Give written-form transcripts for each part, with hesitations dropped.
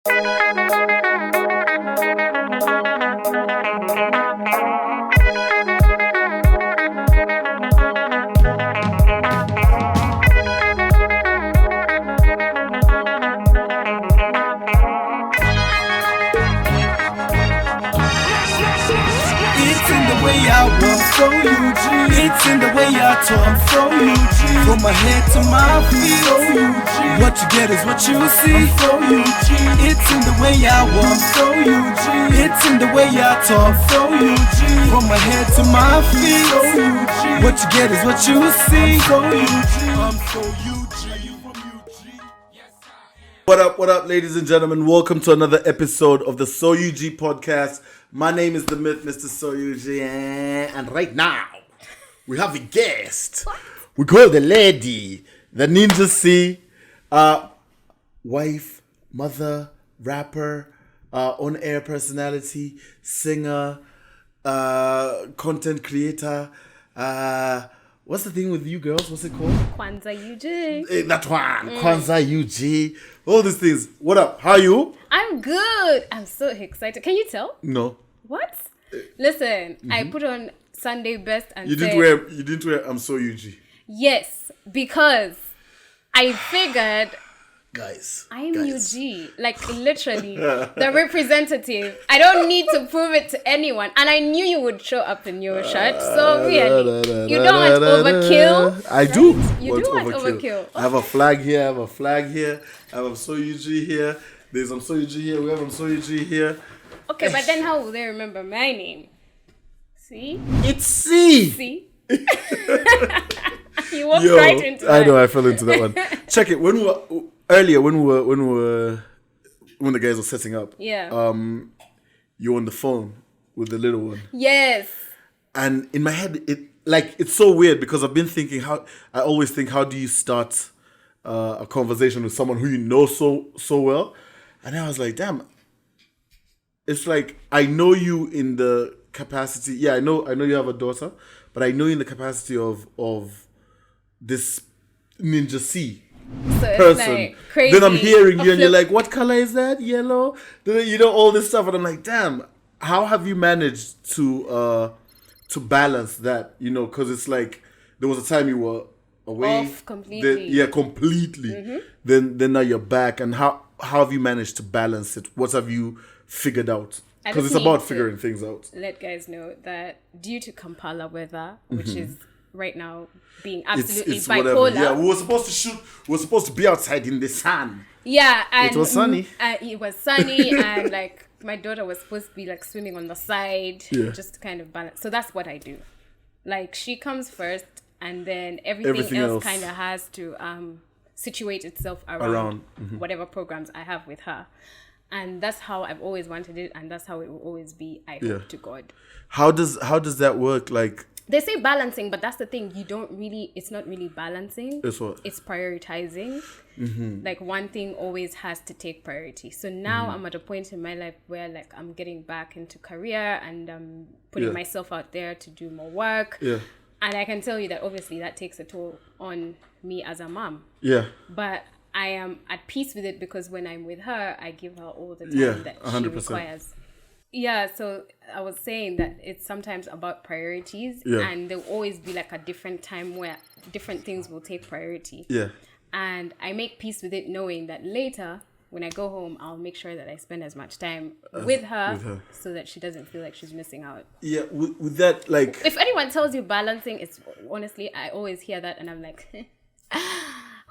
It's in the way I talk, so UG. From my head to my feet, so UG. What you get is what you see, so UG. It's in the way I walk, so UG. It's in the way I talk, so UG. From my head to my feet, so UG. What you get is what you see, so UG. I'm so UG. What up, ladies and gentlemen? Welcome to another episode of the TheSoUgPodcast. My name is the Myth, Mr. TheSoUg, and right now we have a guest. We call the lady, the Ninja C, wife, mother, rapper, on-air personality, singer, content creator. What's the thing with you girls? What's it called? Kwanzaa UG. That one. Kwanzaa UG. All these things. What up? How are you? I'm good. I'm so excited. Can you tell? No. What? Listen, I put on Sunday best and You didn't wear I'm so UG. Yes, because I figured Guys. I'm UG. Like literally the representative. I don't need to prove it to anyone. And I knew you would show up in your shirt. So really, you don't want overkill. I do. You do want overkill. I have a flag here. I have a flag here. I have I'm so UG here. There's I'm so UG here. We have I'm so UG here. Okay, but then how will they remember my name? See? It's C. See? You walked right into that. I know, I fell into that one. Check it. When the guys were setting up, you're on the phone with the little one. Yes. And in my head, it's so weird because I've been thinking how do you start a conversation with someone who you know so well? And I was like, damn, it's like I know you in the capacity. Yeah, I know you have a daughter, but I know you in the capacity of this Ninja C person. Like crazy. Then I'm hearing you and you're like, what color is that? Yellow? You know, all this stuff. And I'm like, damn, how have you managed to balance that? You know, because it's like there was a time you were away. Off completely. Completely. Mm-hmm. Then now you're back. And how have you managed to balance it? What have you figured out? Because it's about figuring things out. Let guys know that due to Kampala weather, which is right now being absolutely it's bipolar. Whatever. Yeah, we were supposed to be outside in the sun. Yeah, and it was sunny. It was sunny, and like my daughter was supposed to be like swimming on the side, just to kind of balance. So that's what I do. Like she comes first, and then everything else kind of has to situate itself around whatever programs I have with her. And that's how I've always wanted it, and that's how it will always be, I hope to God. How does that work? Like they say balancing, but that's the thing. It's not really balancing. It's what? It's prioritizing. Mm-hmm. Like one thing always has to take priority. So now I'm at a point in my life where like I'm getting back into career and I'm putting myself out there to do more work. Yeah. And I can tell you that obviously that takes a toll on me as a mom. Yeah. But I am at peace with it because when I'm with her, I give her all the time that 100%. She requires. Yeah, so I was saying that it's sometimes about priorities and there'll always be like a different time where different things will take priority. Yeah. And I make peace with it knowing that later, when I go home, I'll make sure that I spend as much time with her so that she doesn't feel like she's missing out. Yeah, with that, like... If anyone tells you balancing, it's honestly, I always hear that and I'm like...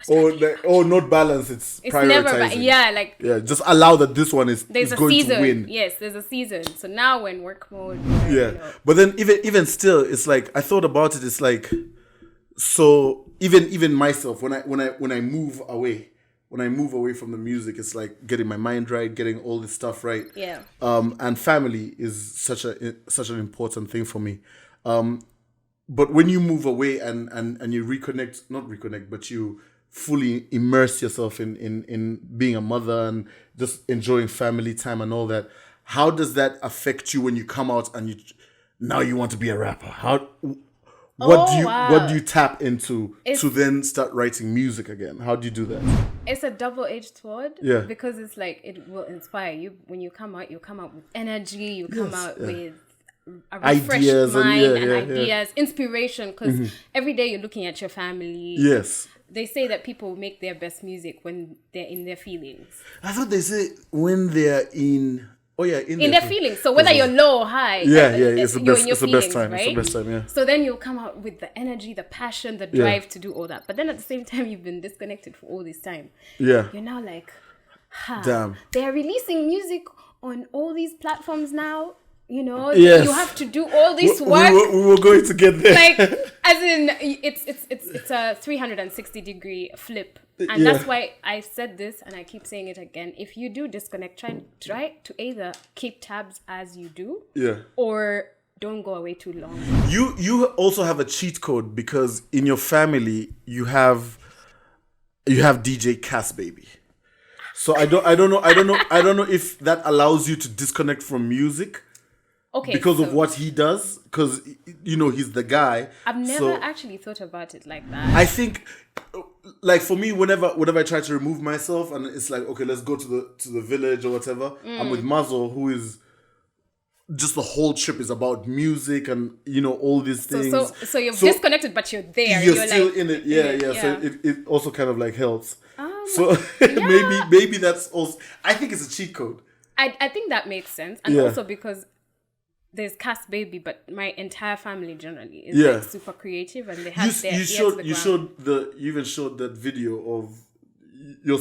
not balance, it's prioritizing. Just allow that this one is going season. To win. Yes, there's a season. So now when work mode but then even still, it's like I thought about it, it's like, so even myself when I move away from the music, it's like getting my mind right, getting all this stuff right. Yeah. And family is such an important thing for me. But when you move away and you but you fully immerse yourself in being a mother and just enjoying family time and all that, how does that affect you when you come out and now you want to be a rapper? What do you tap into It's- to then start writing music again? How do you do that? It's a double-edged sword. Yeah. Because it's like it will inspire you. When you come out, with energy. You come out with a refreshed Ideas and- mind yeah, and yeah, ideas, inspiration. Because every day you're looking at your family. Yes. They say that people make their best music when they're in their feelings. I thought they say when they're in In their feelings. So whether you're low or high, it's the you're best. in your It's the best feelings, time. right? It's the best time. Yeah. So then you'll come out with the energy, the passion, the drive to do all that. But then at the same time, you've been disconnected for all this time. Yeah. You're now like, Damn. they are releasing music on all these platforms now. You know, Yes. you have to do all this work. We were going to get there. Like, as in, it's a 360-degree flip. And that's why I said this, and I keep saying it again. If you do disconnect, try to either keep tabs as you do, or don't go away too long. You also have a cheat code because in your family you have DJ Cass Baby. So I don't know if that allows you to disconnect from music. Okay, because of what he does, because he's the guy. I've never actually thought about it like that. I think, like for me, whenever I try to remove myself, and it's like, okay, let's go to the village or whatever. I'm with Mazo, who is just the whole trip is about music and all these things. So you're disconnected, but you're there. You're still like, in it, yeah. So it also kind of like helps. So maybe that's also. I think it's a cheat code. I think that makes sense, and also because there's Cass Baby, but my entire family generally is like super creative, and they have their ears to the ground. You even showed that video of your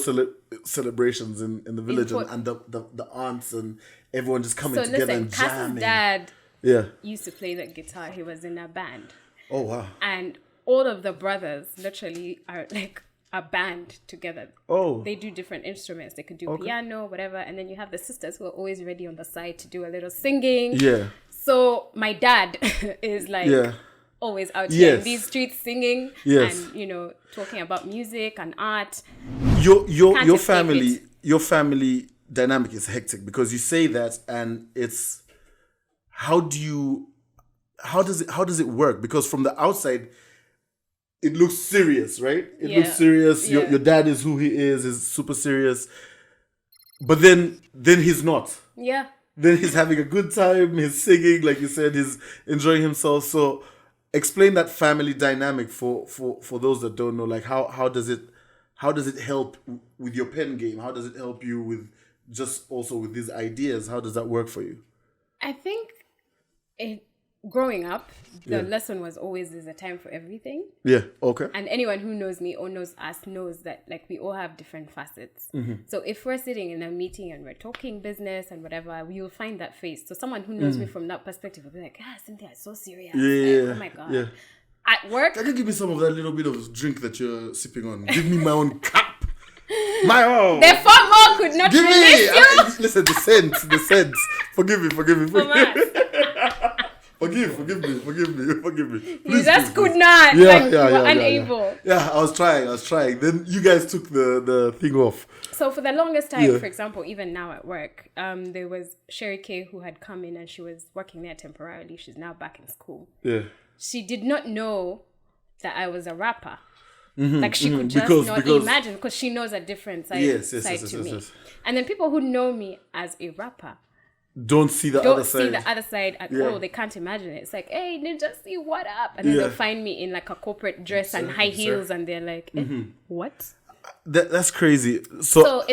celebrations in the village and the aunts and everyone just coming together and jamming. Cass's dad used to play the guitar. He was in a band. Oh wow! And all of the brothers literally are like a band together. Oh. They do different instruments. They could do piano, whatever. And then you have the sisters who are always ready on the side to do a little singing. Yeah. So my dad is like always out here in these streets singing and, talking about music and art. Your family dynamic is hectic because you say that and it's how does it work? Because from the outside it looks serious, right? It looks serious. Your dad is who he is super serious. But then he's not. Yeah. Then he's having a good time, he's singing, like you said, he's enjoying himself. So explain that family dynamic for those that don't know. Like how does it help with your pen game? How does it help you with just also with these ideas? How does that work for you? I think growing up, the lesson was always there's a time for everything. Yeah, okay. And anyone who knows me or knows us knows that like we all have different facets. Mm-hmm. So if we're sitting in a meeting and we're talking business and whatever, you'll find that face. So someone who knows me from that perspective will be like, Cynthia, it's so serious. Yeah, like, oh my God. Yeah. At work. Can you give me some of that little bit of drink that you're sipping on? Give me my own cup. My own. The FOMO could not Give release you. Listen, the sense. Forgive me. Forgive me. Please, You just please. could not. Yeah, like, yeah, you were yeah, unable. Yeah, I was trying. Then you guys took the thing off. So for the longest time, for example, even now at work, there was Sherry Kay who had come in and she was working there temporarily. She's now back in school. Yeah. She did not know that I was a rapper. Like she could just not imagine because she knows a different side to me. Yes. And then people who know me as a rapper don't see the other side at all. They can't imagine it. It's like, hey, Ninja, see what up? And then they'll find me in like a corporate dress and high heels, and they're like, what? That's crazy. So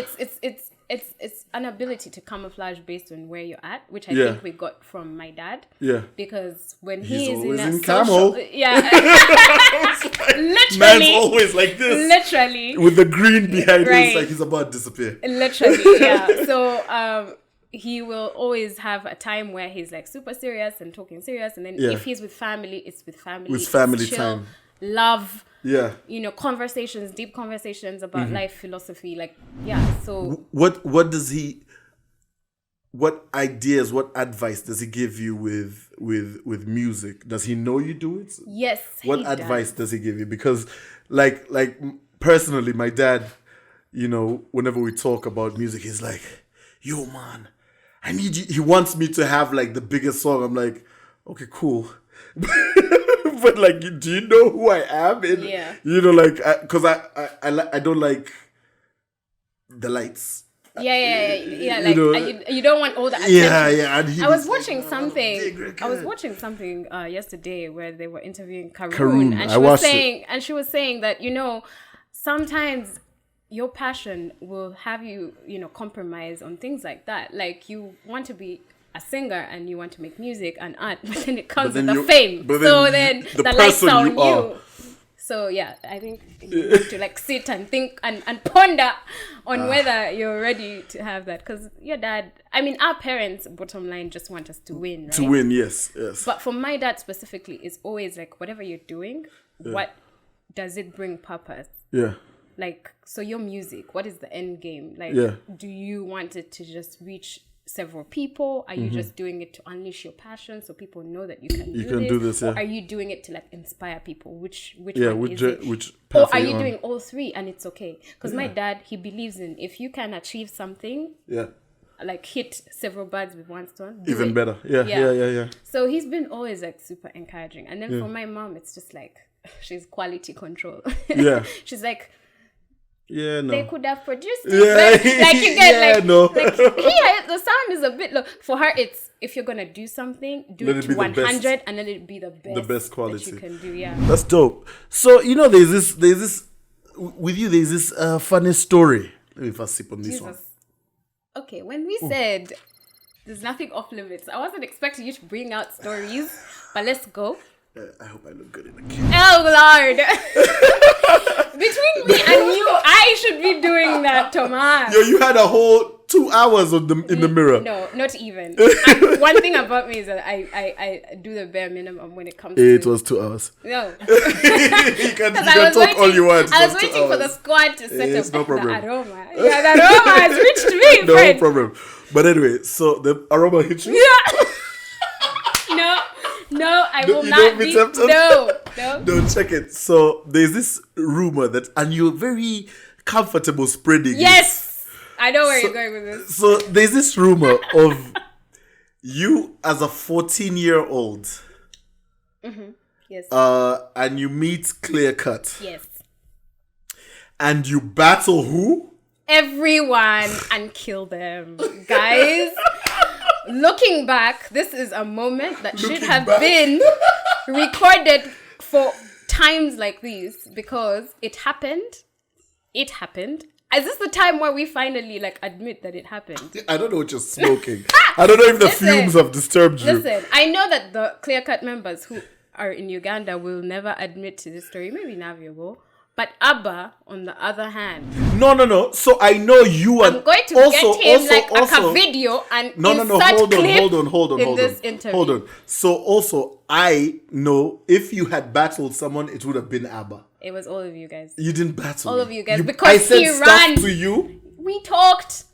it's an ability to camouflage based on where you're at, which I think we got from my dad. Yeah. Because when he's he is always in a camo. literally, man's always like this. Literally. With the green behind him, it's like he's about to disappear. Literally, yeah. So he will always have a time where he's like super serious and talking serious, and then if he's with family, it's with family. With family chill, time. Love. Yeah. Conversations, deep conversations about life philosophy. So what does he what advice does he give you with music? Does he know you do it? Yes. What advice does he give you? Because like personally, my dad, whenever we talk about music, he's like, yo man, I need you. He wants me to have like the biggest song. I'm like, okay, cool. but like, do you know who I am? Yeah. You know, like, because I don't like the lights. Yeah. You Like know, you don't want all the attention. Yeah. And I was watching something yesterday where they were interviewing Karoon, and she was saying that, you know, sometimes your passion will have you, you know, compromise on things like that. Like, you want to be a singer and you want to make music and art, but then it comes with the fame. So then the lights are on you. So yeah, I think you need to like sit and think and ponder on whether you're ready to have that. Because your dad, I mean, our parents, bottom line, just want us to win, right? To win, yes. But for my dad specifically, it's always like, whatever you're doing, what does it bring purpose? Yeah. Like, so your music, what is the end game? Like, do you want it to just reach several people? Are you just doing it to unleash your passion so people know that you can do this? Or are you doing it to like inspire people? Which one is it? Which or are you doing all three and it's okay? Because my dad, he believes in, if you can achieve something, like hit several birds with one stone, even better. Yeah. So he's been always like super encouraging. And then for my mom, it's just like, she's quality control. Yeah. She's like, yeah, no. they could have produced it, but like, you get like here the sound is a bit low. For her, it's, if you're gonna do something, do it to 100 and let it be the best quality that you can do. Yeah, that's dope. So, you know, there's this with you. There's this funny story. Let me first sip on this one. Okay, when we said there's nothing off limits, I wasn't expecting you to bring out stories, but let's go. I hope I look good in the camera. Oh Lord. Between me and you, I should be doing that, Thomas. Yo, you had a whole 2 hours in the mirror. No, not even. One thing about me is that I do the bare minimum when it comes to... It was 2 hours. No. you can talk all you want. I was waiting for the squad to set up the aroma. Yeah, the aroma has reached me, friend. No problem. But anyway, so the aroma hit you? Yeah. No, I will not be tempted. No, check it. So there's this rumor that, and you're very comfortable spreading it. Yes, I know where you're going with this. So there's this rumor of you as a 14-year-old. Mm-hmm. Yes. And you meet Clear Cut. Yes. And you battle who? Everyone and kill them, guys. Looking back, this is a moment that should have been recorded for times like these, because it happened. Is this the time where we finally like admit that it happened? I don't know what you're smoking. I don't know if the fumes have disturbed you. Listen, I know that the Clear Cut members who are in Uganda will never admit to this story. Maybe Navia will. But Abba, on the other hand... No. So I know you and... I'm going to get him a video and hold on. in this interview. Hold on. So also, I know if you had battled someone, it would have been Abba. It was all of you guys. You didn't battle all of you guys. Because he ran. I said stuff to you. We talked.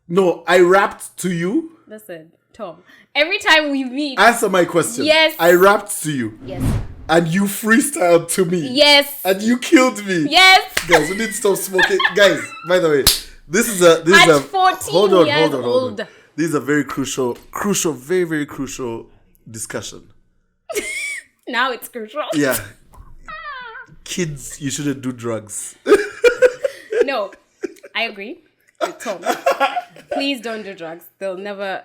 No, I rapped to you. Listen, Tom. Every time we meet... Answer my question. Yes. I rapped to you. Yes. And you freestyled to me. Yes. And you killed me. Yes. Guys, we need to stop smoking. Guys, by the way, this is a 14 hold on. This is a very crucial, very, very crucial discussion. Now it's crucial. Yeah. Kids, you shouldn't do drugs. No, I agree with Tom. Please don't do drugs. They'll never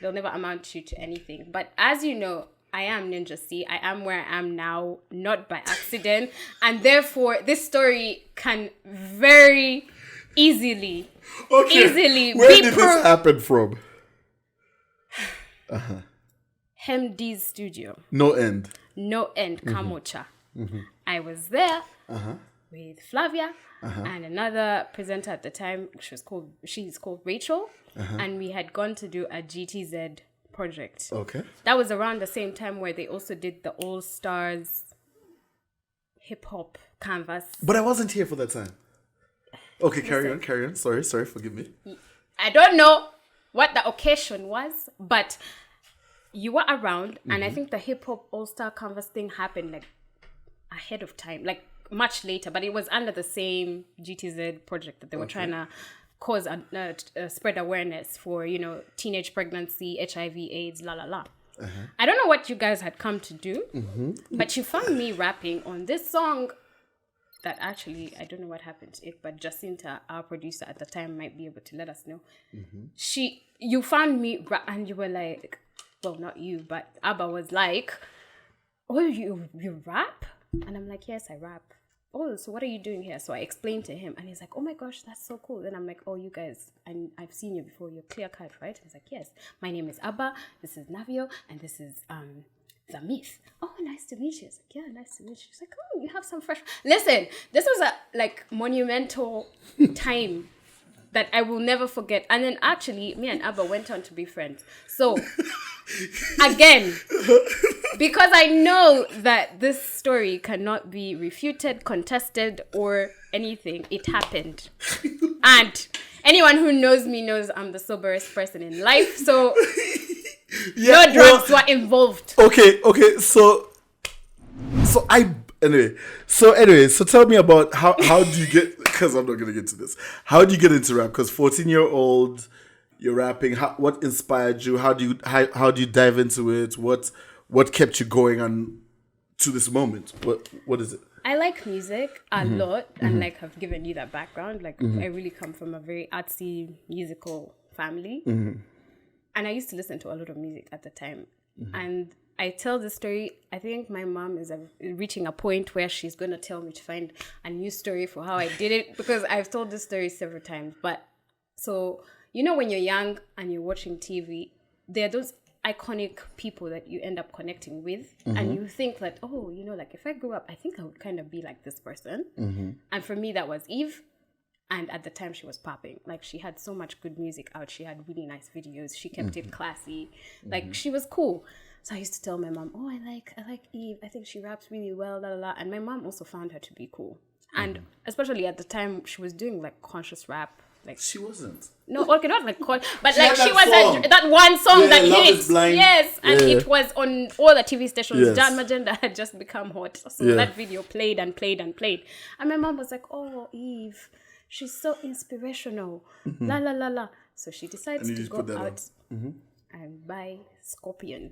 amount you to anything. But as you know, I am Ninja C. I am where I am now, not by accident. And therefore, this story can very easily where did this happen from? Hemdi's studio. No end. Kamocha. Mm-hmm. I was there with Flavia and another presenter at the time. She's called Rachel. And we had gone to do a GTZ project. Okay. That was around the same time where they also did the All Stars hip hop canvas. But I wasn't here for that time. Okay, carry on. Sorry, forgive me. I don't know what the occasion was, but you were around, and I think the hip hop All Star canvas thing happened like ahead of time, like much later, but it was under the same GTZ project that they were trying to cause spread awareness for, teenage pregnancy, HIV, AIDS, la la la. I don't know what you guys had come to do, but you found me rapping on this song that actually, I don't know what happened to it, but Jacinta, our producer at the time, might be able to let us know. You found me and you were like, well, not you, but Abba was like, oh, you rap? And I'm like, yes, I rap. Oh, so what are you doing here? So I explained to him and he's like, oh my gosh, that's so cool. Then I'm like, oh, you guys, I've seen you before. You're clear cut, right? He's like, yes. My name is Abba. This is Navio. And this is the Mith. Oh, nice to meet you. It's like, yeah, nice to meet you. She's like, oh, you have some fresh. Listen, this was a monumental time that I will never forget. And then actually, me and Abba went on to be friends. So again, because I know that this story cannot be refuted, contested, or anything, it happened. And anyone who knows me knows I'm the soberest person in life. So no drugs were involved. Okay. So tell me about how do you get, because I'm not going to get to this. How do you get into rap? Because 14-year-old, you're rapping. What inspired you? How do you dive into it? What kept you going on to this moment? What is it? I like music a lot, and I've given you that background. I really come from a very artsy musical family, and I used to listen to a lot of music at the time. And I tell the story. I think my mom is reaching a point where she's going to tell me to find a new story for how I did it, because I've told this story several times. But so, when you're young and you're watching TV, there are those iconic people that you end up connecting with, and you think that, oh, if I grew up, I think I would kind of be like this person. And for me, that was Eve. And at the time, she was popping. She had so much good music out. She had really nice videos. She kept it classy. She was cool. So I used to tell my mom, oh, I like Eve. I think she raps really well, la la la. And my mom also found her to be cool. And especially at the time, she was doing conscious rap. She wasn't. No, okay, not but she was that one song that hit. Yes, and it was on all the TV stations. Yes. Jan Magenda had just become hot, so that video played and played and played. And my mom was like, "Oh, Eve, she's so inspirational." La la la la. So she decides to go out and buy Scorpion.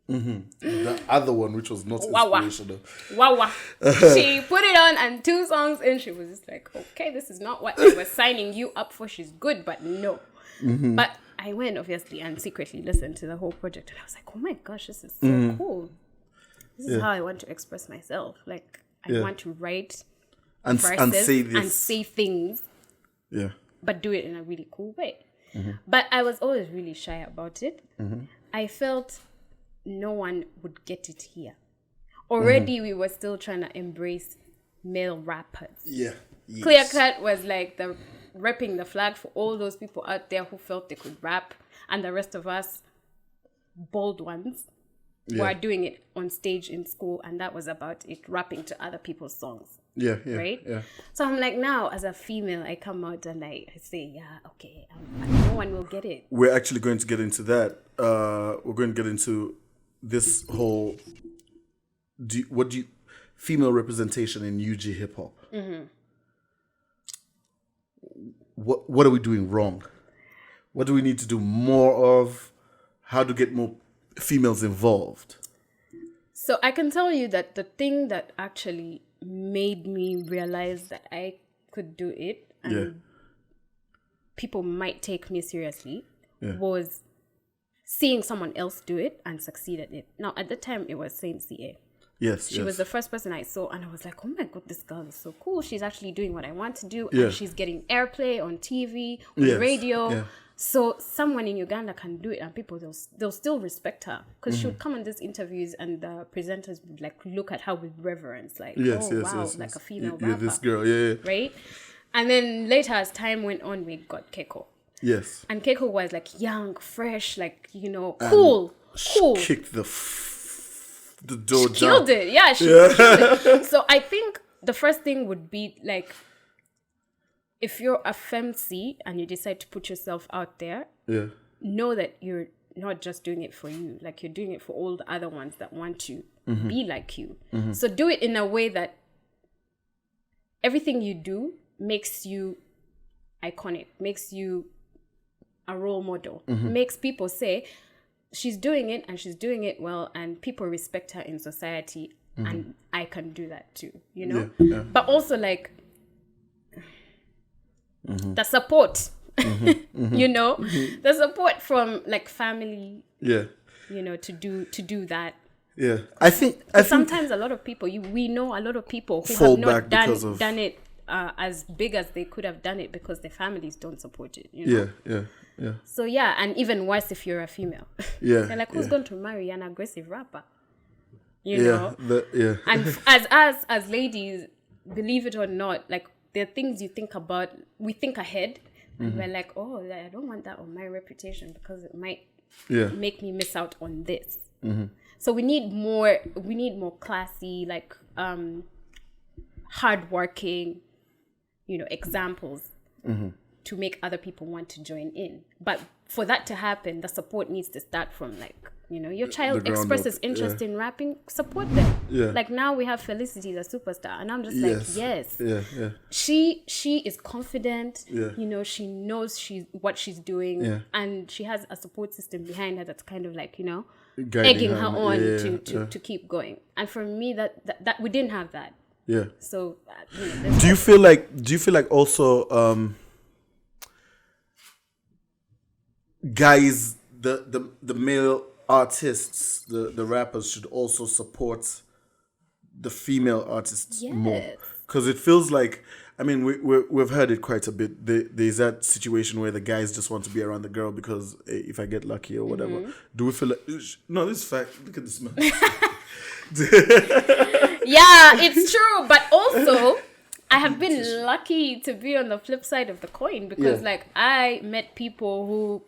The other one, which was not inspirational. Wow. She put it on, and 2 songs in, she was just like, okay, this is not what I was signing you up for. She's good, but no. But I went, obviously, and secretly listened to the whole project, and I was like, oh my gosh, this is so cool. This is how I want to express myself. I want to write verses and say things, but do it in a really cool way. But I was always really shy about it. I felt no one would get it here. Already we were still trying to embrace male rappers. Yeah. Yes. Clear Cut was the repping the flag for all those people out there who felt they could rap, and the rest of us bold ones were doing it on stage in school, and that was about it, rapping to other people's songs. Yeah. Right? Yeah. So I'm now, as a female, I come out and I say, okay, no one will get it. We're actually going to get into that. We're going to get into this whole female representation in UG hip hop. What are we doing wrong? What do we need to do more of? How to get more females involved? So I can tell you that the thing that actually made me realize that I could do it and people might take me seriously was seeing someone else do it and succeed at it. Now, at the time, it was Saint CA. Yes, She was the first person I saw, and I was like, oh my God, this girl is so cool. She's actually doing what I want to do, and she's getting airplay on TV, on radio. Yeah. So someone in Uganda can do it, and people, they'll still respect her, because she would come on these interviews, and the presenters would look at her with reverence, a female rapper. This girl, right? And then later, as time went on, we got Keiko. Yes. And Keiko was young, fresh, cool. Kicked the door down. She killed it. Yeah, she killed it. So I think the first thing would be if you're a femc and you decide to put yourself out there, know that you're not just doing it for you. You're doing it for all the other ones that want to be like you. So do it in a way that everything you do makes you iconic, makes you a role model, makes people say, she's doing it and she's doing it well, and people respect her in society, and I can do that too, you know. Yeah. But also like the support, you know, the support from like family, Yeah. you know, to do that. Yeah. I think Sometimes a lot of people, we know a lot of people who fall have not back because of- done it as big as they could have done it because their families don't support it, you know. Yeah. So yeah, and even worse if you're a female. Yeah. They're like, who's going to marry an aggressive rapper? You Yeah. know? And as ladies, believe it or not, like there are things you think about, we think ahead, and we're like, oh, I don't want that on my reputation because it might make me miss out on this. So we need more classy, like hardworking, you know, examples to make other people want to join in. But for that to happen, the support needs to start from like, you know, your child ground expresses up, interest in rapping, support them. Yeah. Like now we have Felicity, the superstar, and I'm just like, yes. Yeah. She is confident. Yeah. You know, she knows what she's doing, Yeah. and she has a support system behind her that's kind of like, you know, Guiding egging her on Yeah. to keep going. And for me, that we didn't have that. Yeah. So you know, Do you feel like also guys, the male artists, the rappers should also support the female artists more? Yes. Because it feels like, I mean, we've heard it quite a bit. There's that situation where the guys just want to be around the girl because if I get lucky or whatever. Do we feel like, no, this is fact. Look at this man. yeah, it's true. But also, I have been lucky to be on the flip side of the coin because like I met people who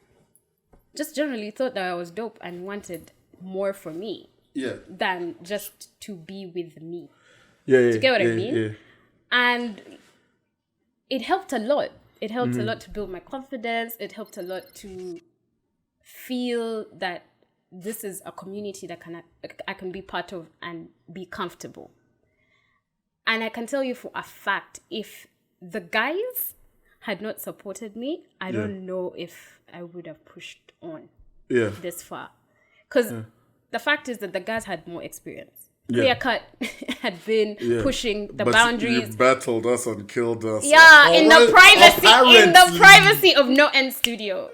just generally thought that I was dope and wanted more for me than just to be with me. Yeah. Do you get what I mean? Yeah. And it helped a lot. It helped a lot to build my confidence. It helped a lot to feel that this is a community that I can be part of and be comfortable. And I can tell you for a fact, if the guys had not supported me, I don't know if I would have pushed on this far. Because the fact is that the guys had more experience. Clear Cut had been pushing the boundaries. You battled us and killed us. Yeah, in the privacy of No End Studio.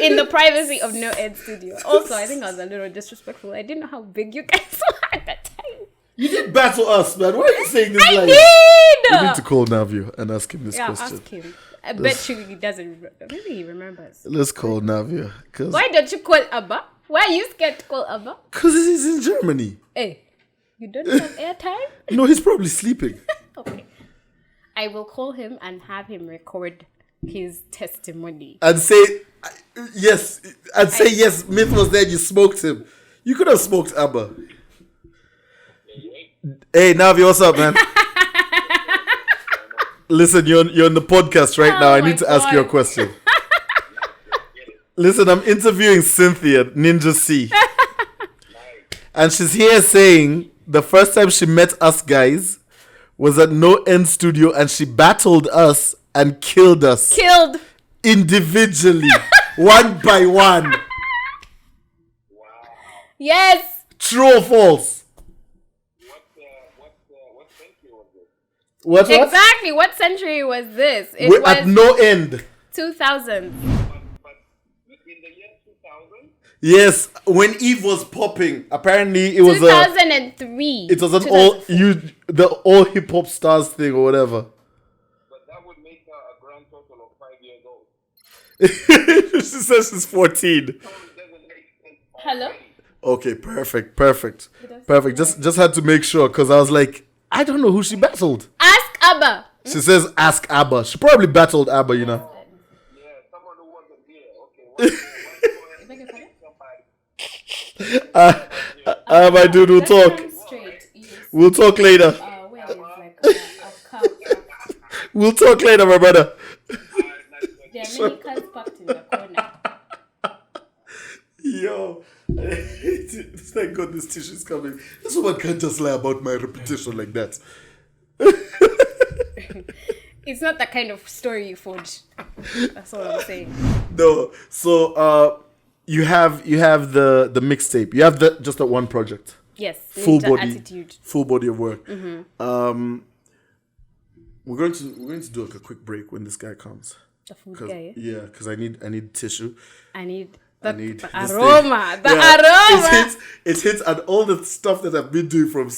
In the privacy of No End Studio. Also, I think I was a little disrespectful. I didn't know how big you guys were at that time. You did battle us, man. Why are you saying this? I did. We need to call Navio and ask him this question. Ask him. I bet you he doesn't. Maybe he remembers. Let's call Navio. Why don't you call Abba? Why are you scared to call Abba? Because he's in Germany. Hey, you don't have airtime? No, he's probably sleeping. Okay. I will call him and have him record his testimony. And say yes. And say yes, Mith was there, you smoked him. You could have smoked Abba. Hey, Navi, what's up, man? Listen, you're on the podcast right now. I need to ask you a question. Listen, I'm interviewing Cynthia, Ninja C. And she's here saying the first time she met us guys was at No End Studio and she battled us and killed us. Killed. Individually. One by one. Wow. Yes. True or false? What century was this? What? Exactly. What century was this? It We're was at No End. 2000. But in the year 2000? Yes, when Eve was popping, apparently it was 2003. it was an all hip hop stars thing or whatever. But that would make her a grand total of 5 years old. She says she's 14. So it doesn't make sense. Hello? Okay, perfect. Just had to make sure because I was like, I don't know who she battled. Ask Abba. She says ask Abba. She probably battled Abba, you know. Yeah, someone who wasn't here. Okay, My dude, we'll talk. We'll talk later. Where is like a cup? We'll talk later, my brother. There are many cars parked in the corner. Yo, thank God this tissue's coming. This woman can't just lie about my reputation like that. It's not that kind of story you forge. That's all I'm saying. No, so you have the mixtape. You have just that one project. Yes, Full Ninja body, Attitude. full body of work. We're going to do like a quick break when this guy comes. The food guy. Yeah, because I need tissue. I need I the need aroma. The Yeah, aroma. It hits, and all the stuff that I've been doing from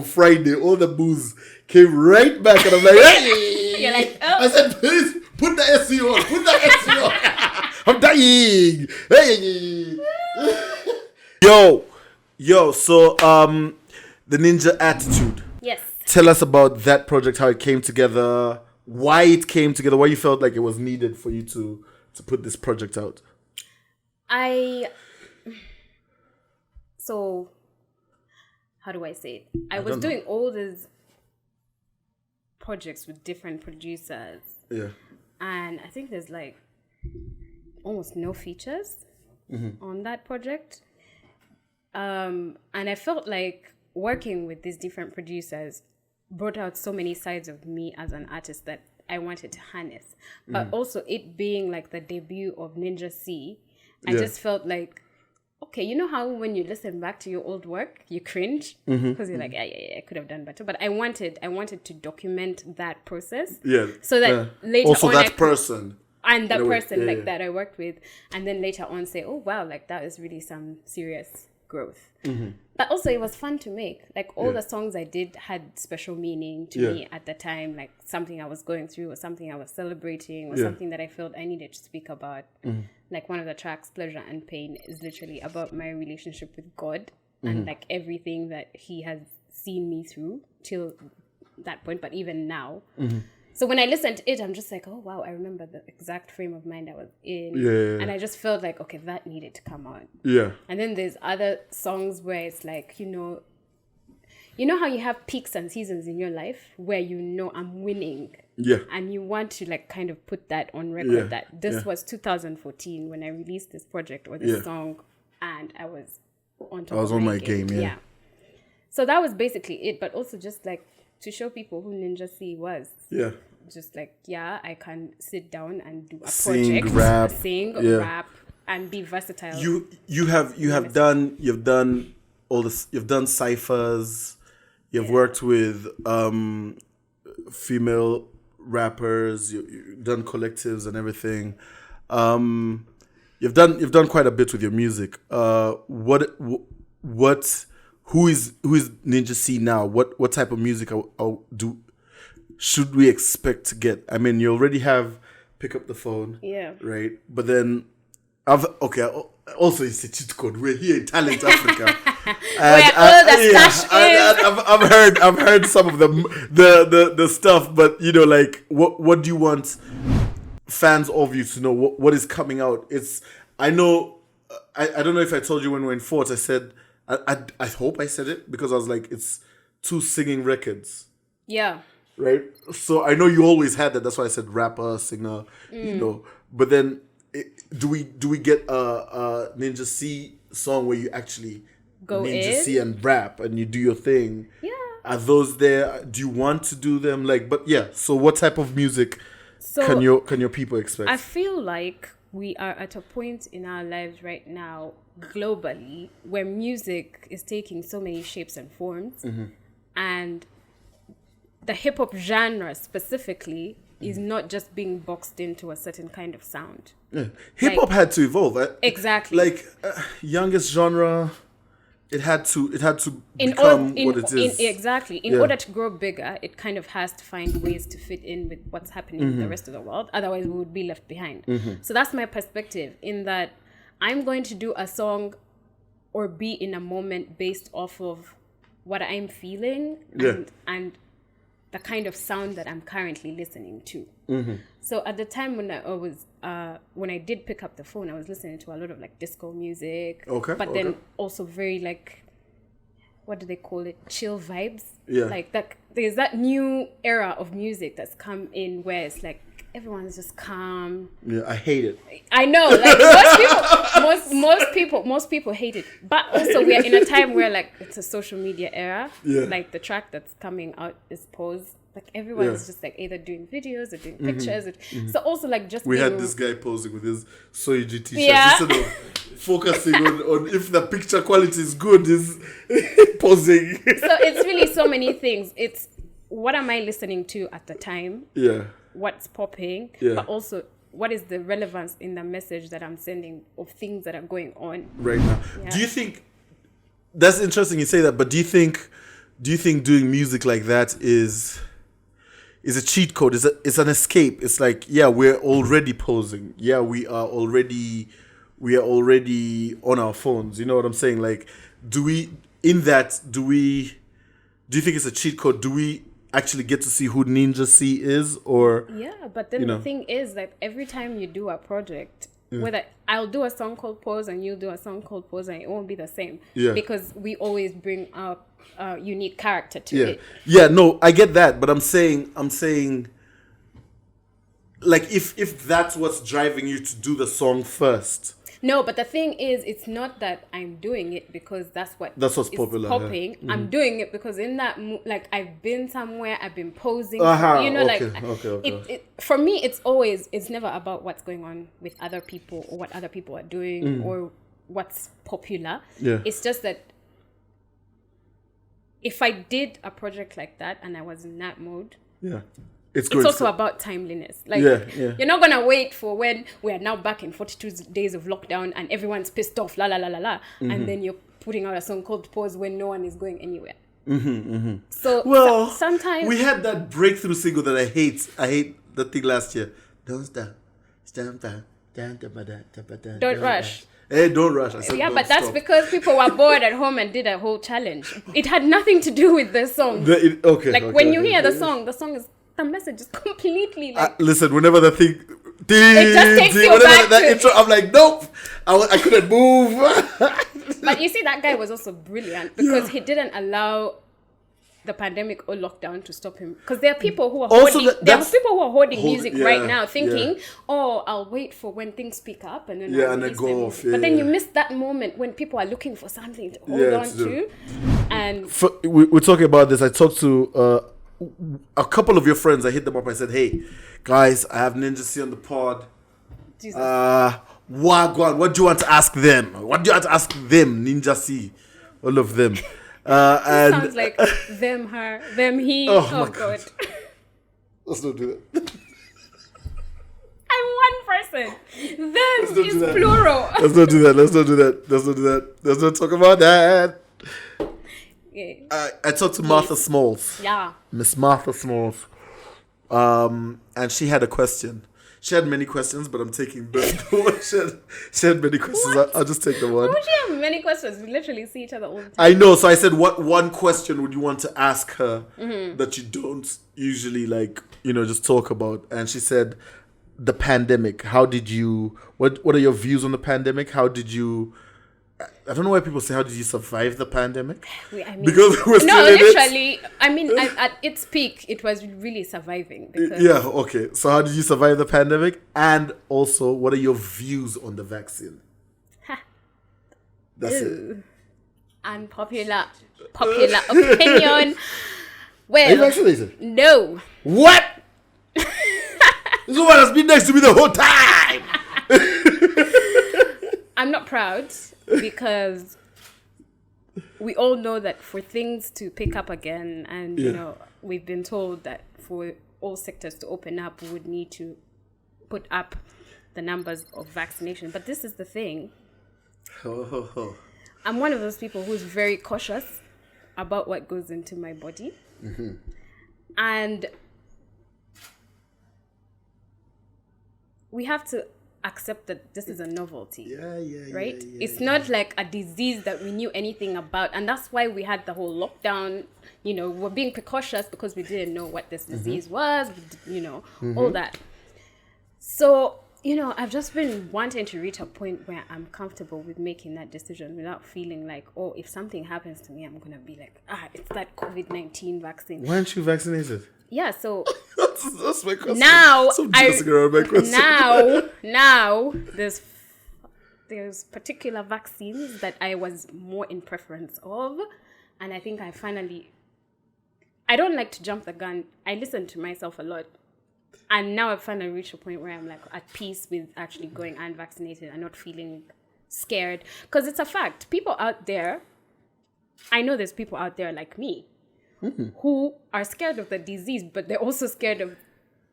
Friday, all the booze came right back, and I'm like, hey! You're like, oh. I said, please put the SC on, put the SC on. I'm dying. Hey! Yo. So the Ninja Attitude. Yes. Tell us about that project, how it came together, why it came together, why you felt like it was needed for you to put this project out. So, how do I say it? I was doing all these projects with different producers. Yeah. And I think there's like almost no features on that project. And I felt like working with these different producers brought out so many sides of me as an artist that I wanted to harness. But also it being like the debut of Ninja C, I just felt like, okay, you know how when you listen back to your old work, you cringe because you're like, yeah, I could have done better. But I wanted to document that process. Yeah. So that later also on that person. And that in a way, person yeah. that I worked with, and then later on say, oh wow, like that is really some serious growth. But also it was fun to make. Like all the songs I did had special meaning to me at the time, like something I was going through or something I was celebrating or something that I felt I needed to speak about. Like one of the tracks, Pleasure and Pain, is literally about my relationship with God and like everything that he has seen me through till that point, but even now. So when I listened to it, I'm just like, oh, wow, I remember the exact frame of mind I was in. Yeah. And I just felt like, okay, that needed to come out. Yeah. And then there's other songs where it's like, you know how you have peaks and seasons in your life where you know I'm winning. Yeah. And you want to like kind of put that on record that this was 2014 when I released this project or this song and I was on top of my game. Yeah. So that was basically it, but also just like to show people who Ninja C was. Yeah. Just like, I can sit down and do a project, rap, and be versatile. You've done all this. You've done ciphers. You've worked with female rappers. You've done collectives and everything. You've done quite a bit with your music. Who is Ninja C now? What type of music should we expect to get? I mean, you already have Pick Up the Phone, right? But then also it's a cheat code. We're here in Talent Africa. I've heard some of the stuff, but you know, like what do you want fans of you to know? What is coming out? I know. I don't know if I told you when we were in Fort. I said. I hope I said it because I was like, it's 2 singing records. Yeah. Right? So I know you always had that. That's why I said rapper, singer, you know. But then do we get a Ninja C song where you actually go Ninja C and rap and you do your thing? Yeah. Are those there? Do you want to do them? So what type of music can your people expect? I feel like we are at a point in our lives right now globally where music is taking so many shapes and forms and the hip-hop genre specifically is not just being boxed into a certain kind of sound. Hip-hop had to evolve. Exactly. Youngest genre, it had to become what it is. Exactly. In order to grow bigger, it kind of has to find ways to fit in with what's happening in the rest of the world. Otherwise, we would be left behind. So that's my perspective in that I'm going to do a song or be in a moment based off of what I'm feeling and the kind of sound that I'm currently listening to. So at the time when when I did pick up the phone, I was listening to a lot of like disco music. But then also very like, what do they call it? Chill vibes. Yeah. Like that. There's that new era of music that's come in where it's like everyone's just calm. Yeah, I hate it. I know, like most people hate it. But also we are in a time where like it's a social media era. Yeah. Like the track that's coming out is posed. Like everyone's just like either doing videos or doing pictures. So also like just we had this guy posing with his TheSoUg t-shirt instead of focusing on if the picture quality is good, is posing. So it's really so many things. It's what am I listening to at the time? Yeah. What's popping? Yeah. But also, what is the relevance in the message that I'm sending of things that are going on right now? Yeah. Do you think that's interesting you say that, but do you think doing music like that is a cheat code? It's an escape? It's like, yeah, we're already posing. Yeah, we are already on our phones. You know what I'm saying? Like, do you think it's a cheat code? Do we actually get to see who Ninja C is? Or yeah, but then the thing is that every time you do a project, whether I'll do a song called Pose and you'll do a song called Pose, and it won't be the same. Yeah. Because we always bring our unique character to it. Yeah, no, I get that, but I'm saying like if that's what's driving you to do the song first. No, but the thing is, it's not that I'm doing it because that's what's popular, popping. Yeah. I'm doing it because in that, like, I've been somewhere, I've been posing. Okay. For me, it's never about what's going on with other people or what other people are doing or what's popular. Yeah. It's just that if I did a project like that and I was in that mode, yeah. It's also about timeliness. Like, you're not going to wait for when we are now back in 42 days of lockdown and everyone's pissed off, la, la, la, la, la. And then you're putting out a song called Pause when no one is going anywhere. So, sometimes... we had that breakthrough single that I hate. I hate the thing last year. Don't stop. Don't rush. Hey, don't rush. I said, but that's because people were bored at home and did a whole challenge. It had nothing to do with the song. When you hear the song is... the message is completely like... listen, whenever the thing... It just takes you back that to... intro, I'm like, nope. I couldn't move. But you see, that guy was also brilliant because he didn't allow the pandemic or lockdown to stop him. Because there are people who are hoarding music right now thinking, I'll wait for when things pick up and then I'll release go off. But then you miss that moment when people are looking for something to hold on to. And we're talking about this. I talked to a couple of your friends. I hit them up. I said, hey, guys, I have Ninja C on the pod. Jesus. Wagwan, what do you want to ask them? What do you want to ask them, Ninja C? All of them. And sounds like them, her, them, he. Oh my God. Let's not do that. I'm one person. Them is plural. Let's not do that. Let's not talk about that. Yeah. I talked to Martha Smalls. Yeah. Miss Martha Smalls. And she had a question. She had many questions, but I'm taking the she had many questions. I'll just take the one. Why would you have many questions? We literally see each other all the time. I know. So I said, what one question would you want to ask her that you don't usually just talk about? And she said, the pandemic. How did you, what are your views on the pandemic? How did you, I don't know why people say, how did you survive the pandemic? Because we're still in literally, at its peak, it was really surviving. Yeah, okay. So how did you survive the pandemic? And also, what are your views on the vaccine? That's it. Unpopular opinion. Well, are you vaccinated? No. What? This woman has been next to me the whole time. I'm not proud because we all know that for things to pick up again, and we've been told that for all sectors to open up, we would need to put up the numbers of vaccination. But this is the thing. I'm one of those people who's very cautious about what goes into my body. And we have to accept that this is a novelty, right? It's not like a disease that we knew anything about, and that's why we had the whole lockdown. We're being precautious because we didn't know what this disease was, all that. So, I've just been wanting to reach a point where I'm comfortable with making that decision without feeling like, if something happens to me, I'm gonna be like, it's that COVID-19 vaccine. Why aren't you vaccinated? Yeah, so that's my question. Now Now there's particular vaccines that I was more in preference of, and I think I don't like to jump the gun. I listen to myself a lot, and now I've finally reached a point where I'm like at peace with actually going unvaccinated and not feeling scared, because it's a fact. People out there, I know there's people out there like me who are scared of the disease, but they're also scared of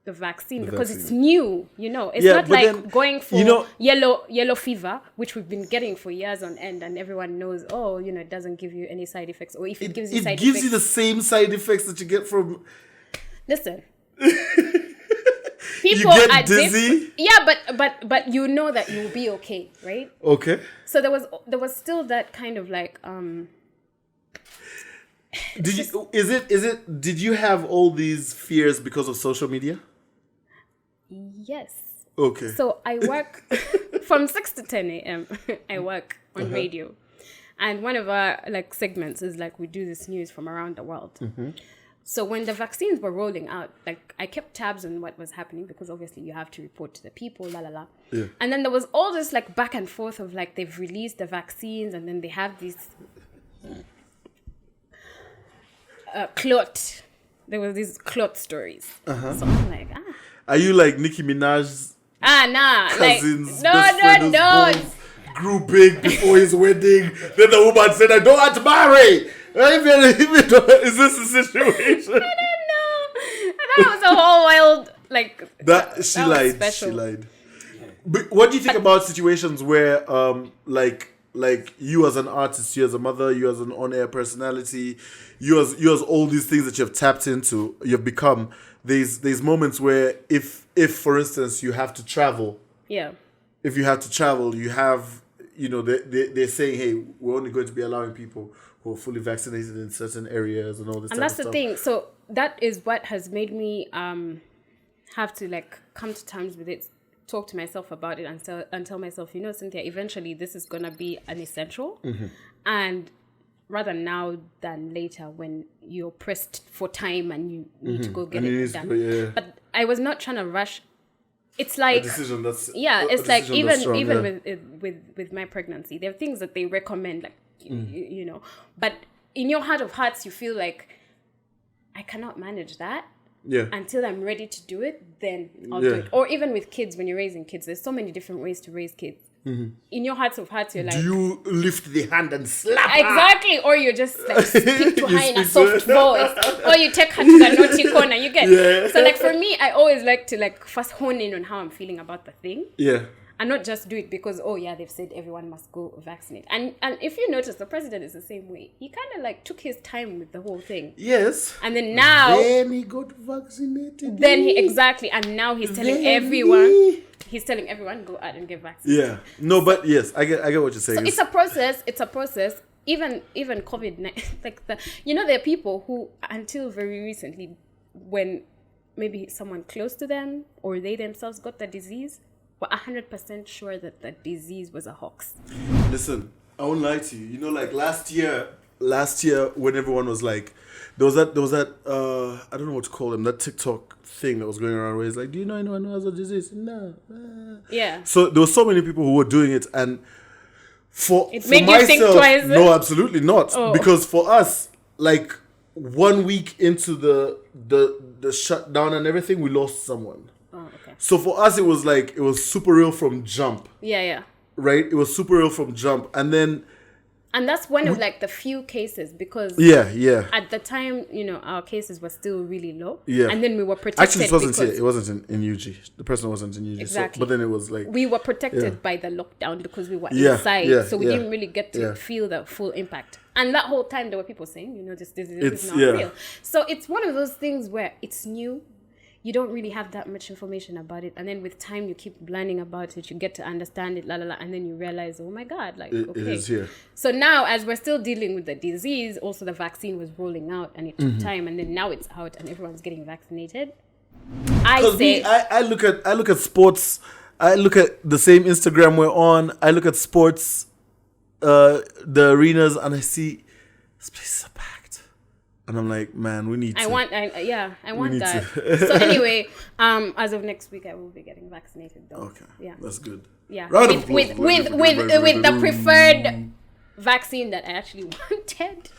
the vaccine because it's new, It's not like then, going for yellow fever, which we've been getting for years on end, and everyone knows, it doesn't give you any side effects, or if it gives you side effects. It gives you the same side effects that you get from... Listen. People you get dizzy? But you know that you'll be okay, right? Okay. So there was still that kind of like did you have all these fears because of social media? Yes. Okay. So I work from 6 to 10 a.m. I work on radio. And one of our like segments is like we do this news from around the world. Mm-hmm. So when the vaccines were rolling out, like I kept tabs on what was happening because obviously you have to report to the people, Yeah. And then there was all this like back and forth of like they've released the vaccines and then they have these clot. There were these clot stories. Uh-huh. So I'm like, Are you like Nicki Minaj's cousins? No. Grew big before his wedding. Then the woman said, "I don't want to marry." Is this the situation? I don't know. I thought it was a whole wild She lied. She lied. But what do you think about situations where like you as an artist, you as a mother, you as an on-air personality, you as all these things that you have tapped into, you've become. There's moments where if for instance you have to travel. Yeah. If you have to travel, you have they're saying, hey, we're only going to be allowing people who are fully vaccinated in certain areas and all this. And that's the thing. So that is what has made me have to like come to terms with it, talk to myself about it, and tell myself, Cynthia, eventually this is gonna be an essential, and rather now than later when you're pressed for time and you need to go get it done. But I was not trying to rush. It's like a decision that's it's like even strong, with my pregnancy, there are things that they recommend, like but in your heart of hearts you feel like I cannot manage that until I'm ready to do it, then I'll do it. Or even with kids, when you're raising kids, there's so many different ways to raise kids. In your hearts of hearts, you're like, do you lift the hand and slap exactly her? Or you just like speak to her in a soft voice, or you take her to the naughty corner, you get so like for me, I always like to like first hone in on how I'm feeling about the thing, and not just do it because they've said everyone must go vaccinate. And if you notice, the president is the same way. He kind of like took his time with the whole thing. Yes. And then now then he got vaccinated. Then and now he's telling everyone. He's telling everyone, go out and get vaccinated. Yeah. No, but yes, I get what you're saying. So it's a process. It's a process. Even COVID, like there are people who until very recently, when maybe someone close to them or they themselves got the disease, were 100% sure that the disease was a hoax. Listen, I won't lie to you. Like last year when everyone was like, there was that I don't know what to call them, that TikTok thing that was going around where it's like, do you know anyone who has a disease? No. Yeah. So there were so many people who were doing it, and for made myself, you think twice. No, absolutely not. Because for us, like 1 week into the shutdown and everything, we lost someone. Oh, okay. So for us, it was super real from jump. Yeah. Right? It was super real from jump. And that's one of like the few cases because at the time, our cases were still really low. Yeah. And then we were protected. Actually, it wasn't in UG. The person wasn't in UG. Exactly. So, but then it was like we were protected by the lockdown because we were inside. So we didn't really get to feel the full impact. And that whole time there were people saying, this is not real. So it's one of those things where it's new. You don't really have that much information about it. And then with time, you keep learning about it. You get to understand it, and then you realize, oh my God, it is here. So now, as we're still dealing with the disease, also the vaccine was rolling out and it took time. And then now it's out and everyone's getting vaccinated. I look at sports. I look at the same Instagram we're on. I look at sports, the arenas, and I see this place is packed. And I'm like, man, we need to. I want that. So anyway, as of next week, I will be getting vaccinated though. Okay. Yeah. That's good. Yeah. With the preferred vaccine that I actually wanted.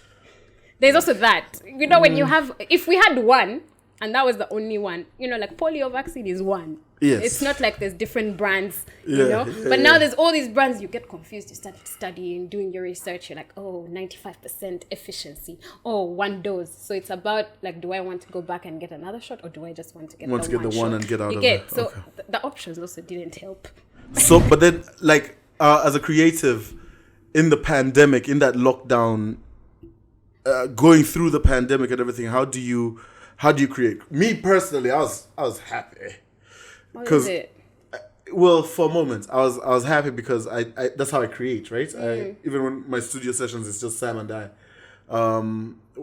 There's also that. When you have, if we had one, and that was the only one, like polio vaccine is one. Yes. It's not like there's different brands, Yeah, you know. yeah, But yeah. now there's all these brands. You get confused. You start studying, doing your research. You're like, oh, 95% efficiency. Oh, one dose. So it's about like, do I want to go back and get another shot, or do I just want to get the one shot? and get out you of get it. so Okay. the options also didn't help. So, but then, like, as a creative, in the pandemic, in that lockdown, going through the pandemic and everything, how do you create? Me personally, I was happy. What 'Cause- is it? Well, for a moment, I was happy because I that's how I create, right? Even when my studio sessions, it's just Sam and I.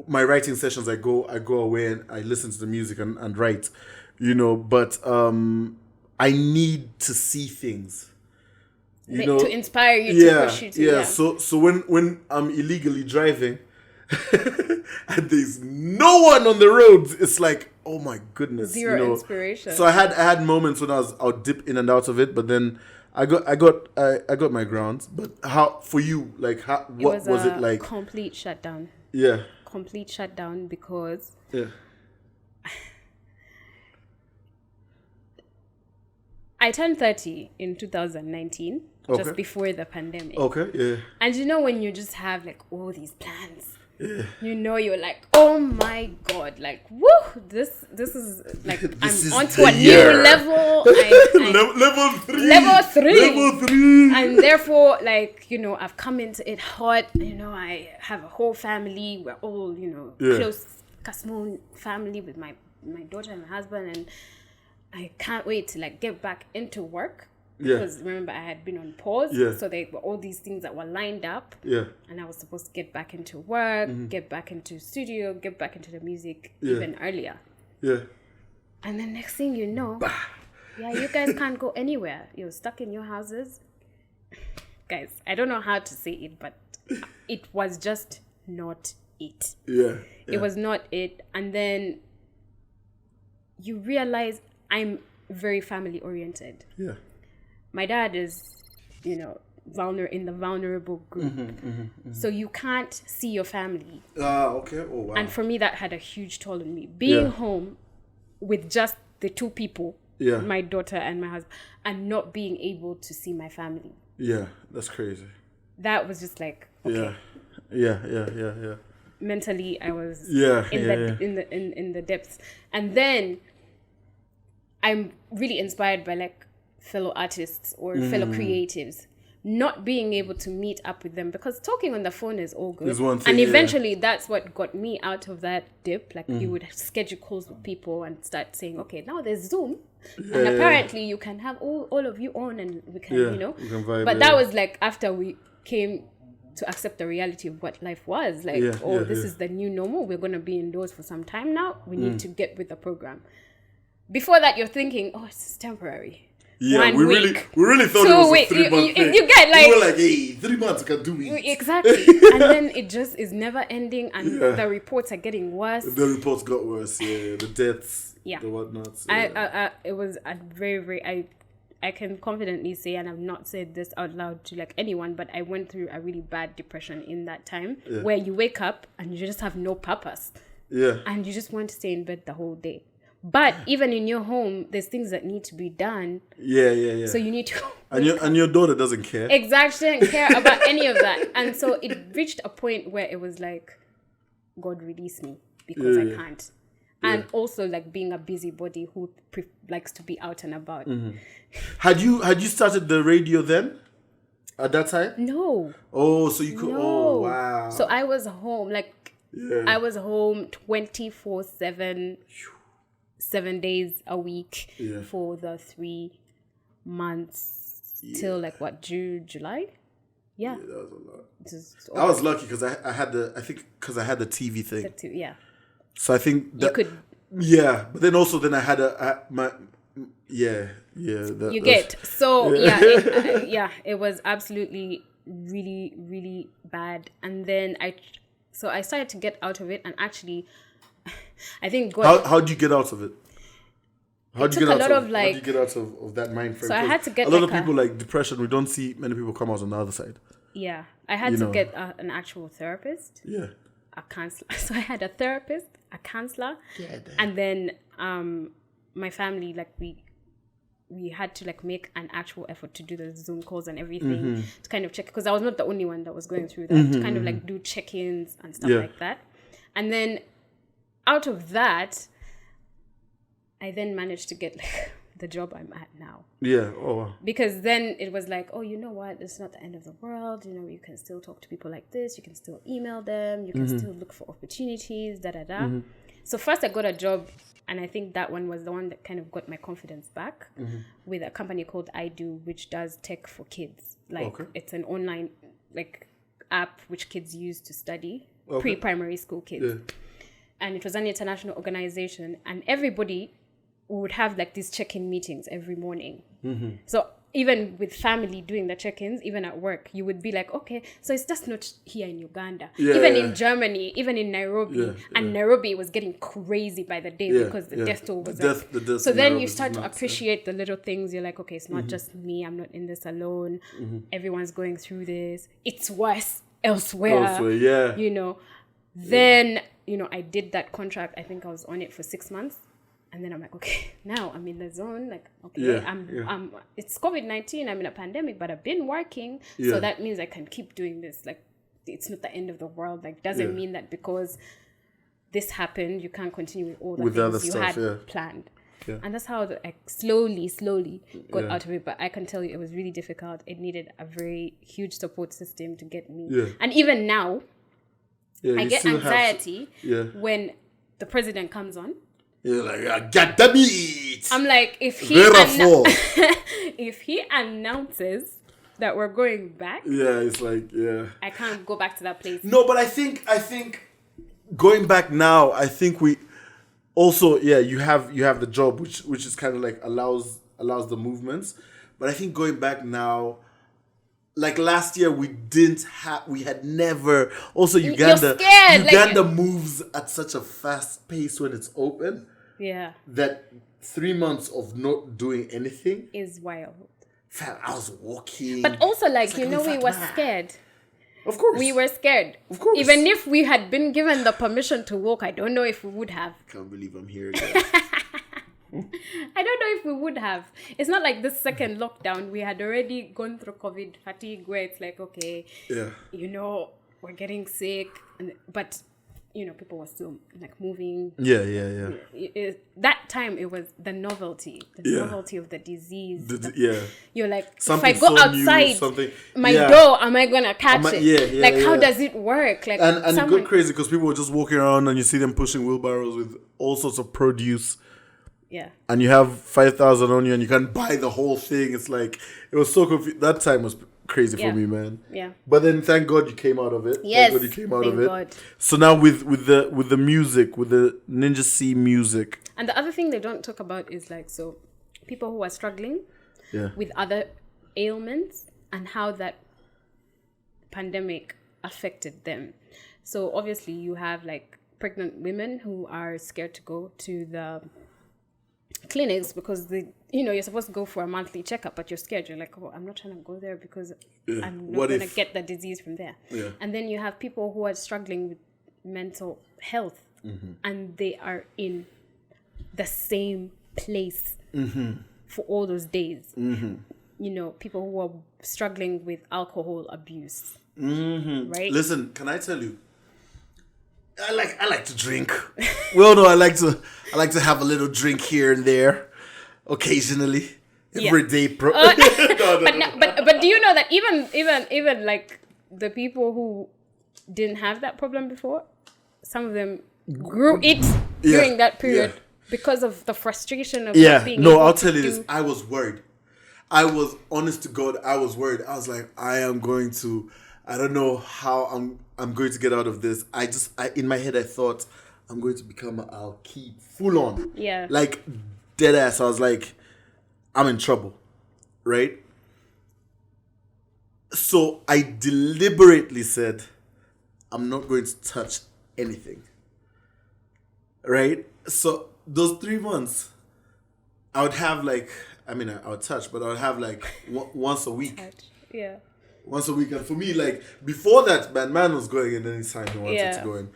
My writing sessions, I go away and I listen to the music and write, you know. But I need to see things, you know, To inspire you to push you to yeah. So when I'm illegally driving and there's no one on the roads, it's like, oh my goodness, Zero you know? inspiration. So I had moments when I'll dip in and out of it, but then I got my grounds. But how for you? Like, what was it like? Complete shutdown. Yeah, Complete shutdown because yeah, I turned 30 in 2019, Okay. just before the pandemic. okay, yeah, And you know when you just have like all these plans, you know, you're like, oh my god, like woo, this is like This is I'm onto the a year. new level. level 3, Level 3. And therefore, like, you know, I've come into it hot. You know, I have a whole family. We're all, you know, Yeah. close Kasmoon family with my daughter and my husband, and I can't wait to like get back into work. Yeah. Because remember, I had been on pause. Yeah. So they were all these things that were lined up. yeah, And I was supposed to get back into work, get back into studio, get back into the music Yeah. even earlier. yeah. And then next thing you know, yeah, you guys can't go anywhere. You're stuck in your houses. Guys, I don't know how to say it, but it was just not it. Yeah. It was not it. And then you realize I'm very family oriented. Yeah. My dad is, you know, in the vulnerable group. So you can't see your family. Okay. Oh wow. And for me, that had a huge toll on me. Being Yeah. home with just the two people, Yeah. my daughter and my husband, and not being able to see my family. Yeah, that's crazy. That was just like, okay. Yeah. Mentally, I was Yeah, in the depths. And then I'm really inspired by like fellow artists or fellow creatives. Not being able to meet up with them, because talking on the phone is all good. Is one thing, and yeah. eventually that's what got me out of that dip. Like you would schedule calls with people and start saying, okay, now there's Zoom. And apparently you can have all of you on and we can, you know. we can vibe, but yeah. that was like after we came to accept the reality of what life was. Like, this is the new normal. We're going to be indoors for some time now. We need to get with the program. Before that, you're thinking, oh, it's temporary. Yeah, 1 we week. really thought 2 it was weeks. a 3-month thing. You get like, we were like, hey, 3 months, we can do it. exactly. And then it just is never ending, and the reports are getting worse. The reports got worse, yeah. The deaths, Yeah. the whatnots. It was a very, I can confidently say, and I've not said this out loud to like anyone, but I went through a really bad depression in that time where you wake up and you just have no purpose. Yeah. And you just want to stay in bed the whole day. But even in your home, there's things that need to be done. Yeah. So you need to... And your daughter doesn't care. Exactly, didn't care about any of that. And so it reached a point where it was like, God, release me because I can't. And also like being a busybody who likes to be out and about. Had you started the radio then? At that time? No. Oh, so you could. No. Oh, wow. So I was home, like, I was home 24/7, 7 days a week for the 3 months till like what, July? Yeah. That was a lot. Just I was lucky because I had the TV thing. yeah. So I think that You could. Yeah, but then also I had You get so it was absolutely really, really bad. And then I started to get out of it, and actually I think God, how do you get out of it? How do you get out of that mind frame? So I had to get a lot like of people like depression. We don't see many people come out on the other side. Yeah, I had to get an actual therapist. Yeah. A counselor. So I had a therapist, a counselor, and then my family, like we had to like make an actual effort to do the Zoom calls and everything to kind of check, because I was not the only one that was going through that, to kind of like do check-ins and stuff like that. And then out of that, I then managed to get like the job I'm at now. Yeah. Oh, wow. Because then it was like, oh, you know what? It's not the end of the world. You know, you can still talk to people like this. You can still email them. You can still look for opportunities, So first I got a job, and I think that one was the one that kind of got my confidence back with a company called I Do, which does tech for kids. Like it's an online like app which kids use to study, pre-primary school kids. Yeah. And it was an international organization, and everybody would have like these check-in meetings every morning. So even with family doing the check-ins, even at work, you would be like, okay, so it's just not here in Uganda. Even in Germany, even in Nairobi. Nairobi was getting crazy by the day because the death toll was up. So then you start to appreciate the little things. You're like, okay, it's not just me. I'm not in this alone. Everyone's going through this. It's worse elsewhere. You know. Then, you know, I did that contract. I think I was on it for 6 months. And then I'm like, okay, now I'm in the zone. Like, okay, I'm it's COVID-19. I'm in a pandemic, but I've been working. So that means I can keep doing this. Like, it's not the end of the world. Like, doesn't mean that because this happened, you can't continue with all the things you had planned. Yeah. And that's how I slowly got out of it. But I can tell you it was really difficult. It needed a very huge support system to get me. Yeah. And even now, I get anxiety when the president comes on. You're like, I got the meat. I'm like, if he announces that we're going back, it's like, I can't go back to that place. No, but I think going back now, I think we also you have the job which is kind of like allows the movements, but I think going back now, like last year we had never. Also, Uganda moves at such a fast pace when it's open. Yeah. That 3 months of not doing anything is wild. Fam, I was walking. But also, like you know, we were scared. Of course. We were scared. Of course. Even if we had been given the permission to walk, I don't know if we would have. Can't believe I'm here again. I don't know if we would have. It's not like this second lockdown. We had already gone through COVID fatigue where it's like, okay, you know, we're getting sick. But, you know, people were still like moving. That time it was the novelty. Novelty of the disease. You're like, something if I go outside my door, am I going to catch it? How does it work? Like, and it got crazy because people were just walking around and you see them pushing wheelbarrows with all sorts of produce. Yeah. And you have 5,000 on you and you can buy the whole thing. It's like, it was so confusing. That time was crazy for me, man. Yeah. But then thank God you came out of it. Yes. Thank God you came out of it. So now with the music, with the Ninja C music. And the other thing they don't talk about is like, so people who are struggling with other ailments and how that pandemic affected them. So obviously you have like pregnant women who are scared to go to the clinics because you're supposed to go for a monthly checkup, but you're scared. You're like, oh, I'm not trying to go there because I'm not going to get the disease from there. Yeah. And then you have people who are struggling with mental health and they are in the same place for all those days. You know, people who are struggling with alcohol abuse. Right? Listen, can I tell you? I like to drink. Well, no, I like to have a little drink here and there, occasionally, every day. But do you know that even like the people who didn't have that problem before, some of them grew it during that period because of the frustration of not being able I'll tell you this. I was worried. I was honest to God. I was worried. I was like, I don't know how I'm going to get out of this. I in my head I thought I'm going to become an Al-Qaeda full on. Yeah. Like dead ass. I was like, I'm in trouble. Right? So I deliberately said, I'm not going to touch anything. Right? So those 3 months, I would have like, I would touch, but I would have like once a week. Yeah. Once a week. And for me, like, before that, man was going in anytime he wanted to go in.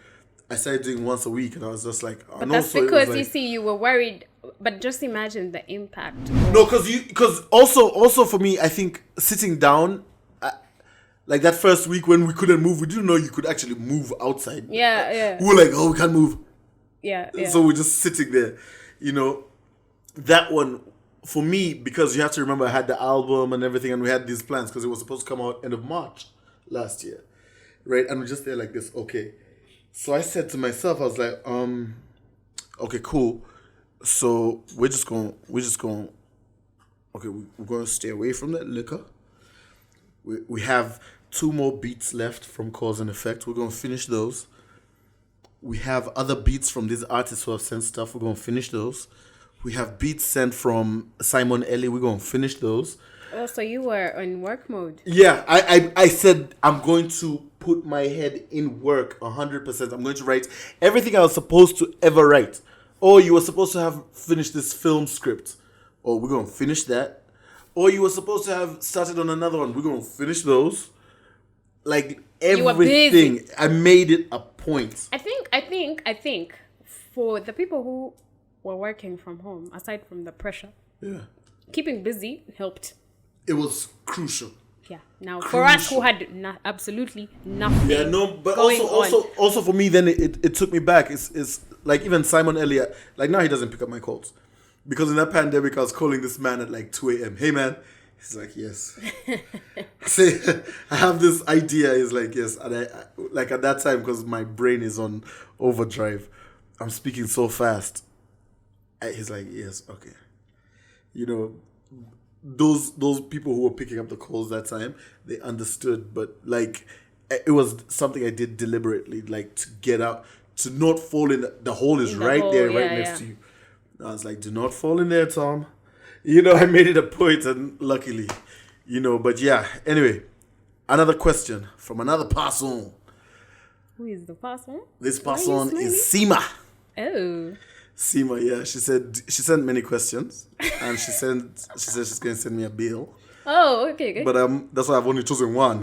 I started doing once a week and I was just like... But that's because, you see, you were worried but just imagine the impact. No, because also for me, I think sitting down, like that first week when we couldn't move, we didn't know you could actually move outside. Yeah. We were like, oh, we can't move. Yeah. So we're just sitting there, That one, for me, because you have to remember I had the album and everything, and we had these plans because it was supposed to come out end of March last year, right? And we're just there like this, okay. So I said to myself, I was like, okay, cool. So we're going to stay away from that liquor. We have 2 more beats left from Cause and Effect. We're going to finish those. We have other beats from these artists who have sent stuff. We're going to finish those. We have beats sent from Simon Ellie. We're going to finish those. Oh, so you were in work mode. Yeah, I said I'm going to put my head in work 100%. I'm going to write everything I was supposed to ever write. Or you were supposed to have finished this film script. Or we're going to finish that. Or you were supposed to have started on another one. We're going to finish those. Like everything. I made it a point. I think for the people who were working from home, aside from the pressure, keeping busy helped. It was crucial. Yeah. Now, for us who had absolutely nothing. Yeah, no, but also for me, then it took me back. It's like even Simon Elliott, like now he doesn't pick up my calls. Because in that pandemic, I was calling this man at like 2 a.m. Hey, man. He's like, yes. I say, I have this idea. He's like, yes. And I like at that time, because my brain is on overdrive, I'm speaking so fast. He's like, yes, okay. Those people who were picking up the calls that time, they understood. But like, it was something I did deliberately, like to get out, to not fall in. The hole is right there, right next to you. I was like, do not fall in there, Tom. I made it a point, and luckily, but yeah. Anyway, another question from another person. Who is the person? This person is Seema. Oh. Seema, yeah. She said she sent many questions, and she said she's going to send me a bill. Oh, okay, good. But that's why I've only chosen one.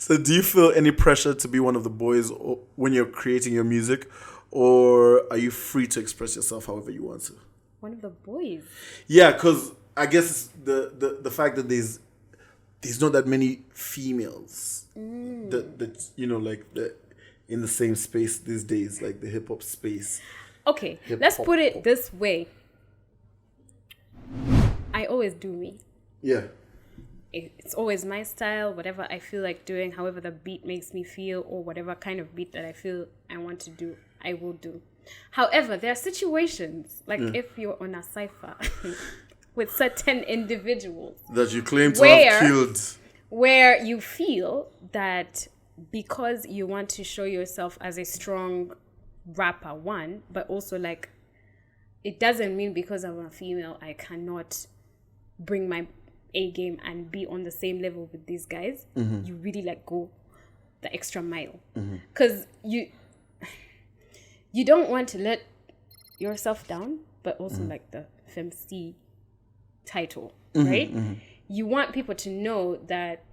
So, do you feel any pressure to be one of the boys when you're creating your music, or are you free to express yourself however you want to? One of the boys. Yeah, because I guess the fact that there's not that many females that in the same space these days, like the hip hop space. Okay, let's put it this way. I always do me. Yeah. It's always my style, whatever I feel like doing, however the beat makes me feel, or whatever kind of beat that I feel I want to do, I will do. However, there are situations, like if you're on a cypher with certain individuals that you claim to have killed, where you feel that because you want to show yourself as a strong rapper, one, but also like it doesn't mean because I'm a female I cannot bring my A game and be on the same level with these guys. Mm-hmm. You really like go the extra mile, because you don't want to let yourself down, but also like the FemC title, right? Mm-hmm. You want people to know that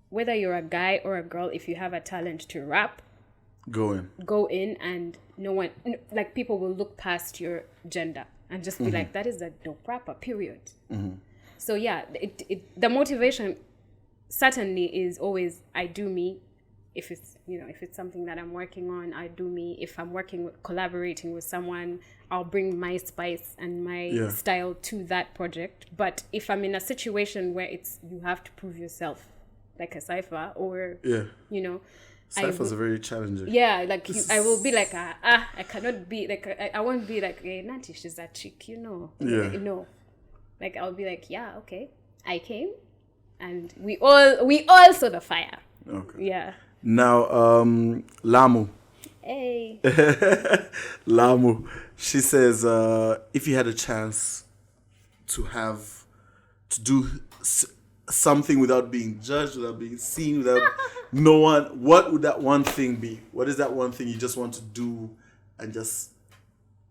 whether you're a guy or a girl, if you have a talent to rap, go in, and no one, like, people will look past your gender and just be like, that is a dope rapper, period. Mm-hmm. So yeah, the motivation certainly is always, I do me. If it's, if it's something that I'm working on, I do me. If I'm collaborating with someone, I'll bring my spice and my style to that project. But if I'm in a situation where you have to prove yourself, like a cypher, or, Cyphers are very challenging. Yeah, like I will be like, I cannot be, like, I won't be like, hey, Nanti, she's that chick, Yeah. Like, I'll be like, yeah, okay, I came, and we all saw the fire. Okay. Yeah. Now, Lamu. Hey. Lamu. She says, if you had a chance to do something without being judged, without being seen, without no one, what would that one thing be? What is that one thing you just want to do and just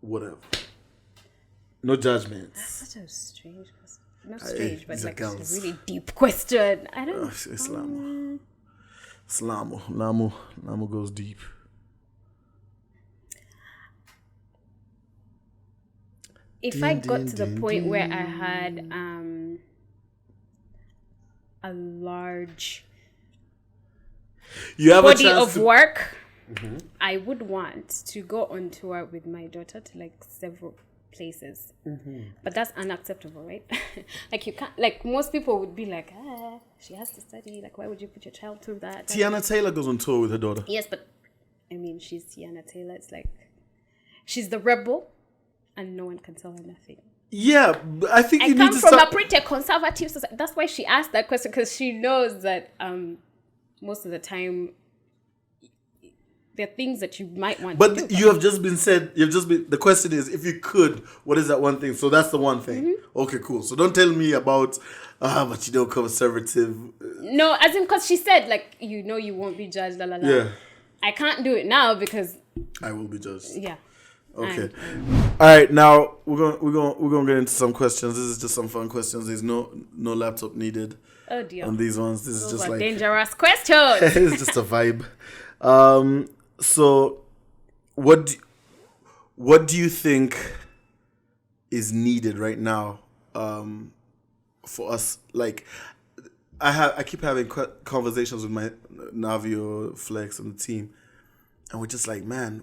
whatever? No judgment. That's such a strange question. Not strange, but like a really deep question. I don't know. It's Lamu. It's Lamu. Lamu goes deep. if I got to the point where I had a large You have body a chance of to, work, I would want to go on tour with my daughter to like several places, but that's unacceptable, right? Like you can't, like most people would be like, she has to study, like why would you put your child through that? Tiana Taylor goes on tour with her daughter. Yes, but I mean, she's Tiana Taylor. It's like she's the rebel and no one can tell her nothing. Yeah, but I think I you need come to from start... a pretty conservative society. That's why she asked that question, because she knows that most of the time there are things that you might want to do. But you have just been said, the question is, if you could, what is that one thing? So that's the one thing. Okay, cool. So don't tell me about, but you don't conservative. No, as in, because she said, like, you know, you won't be judged, la la la. Yeah. I can't do it now because... I will be judged. Yeah. Okay. All right, now we're gonna get into some questions. This is just some fun questions. There's no laptop needed Oh dear. on these ones. This is Those just are like dangerous questions. it's just a vibe. So what do you think is needed right now for us? Like I keep having conversations with my Navio, Flex, and the team, and we're just like, man,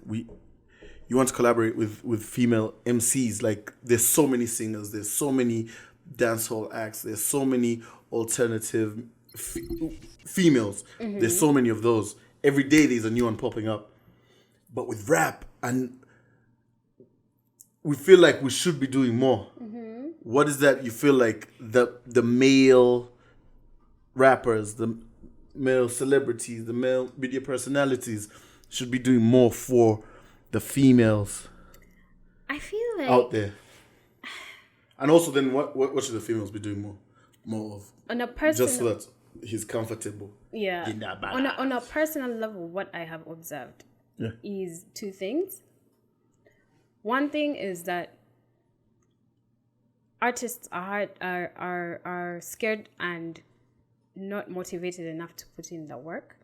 you want to collaborate with female MCs. Like, there's so many singers, there's so many dancehall acts, there's so many alternative females. There's so many of those. Every day there's a new one popping up. But with rap, and we feel like we should be doing more. What is that you feel like the male rappers, the male celebrities, the male media personalities should be doing more for the females I feel like... out there? And also then what should the females be doing more of? On a personal... Just so that he's comfortable. Yeah. In that On a personal level, what I have observed is two things. One thing is that artists are scared and not motivated enough to put in the work.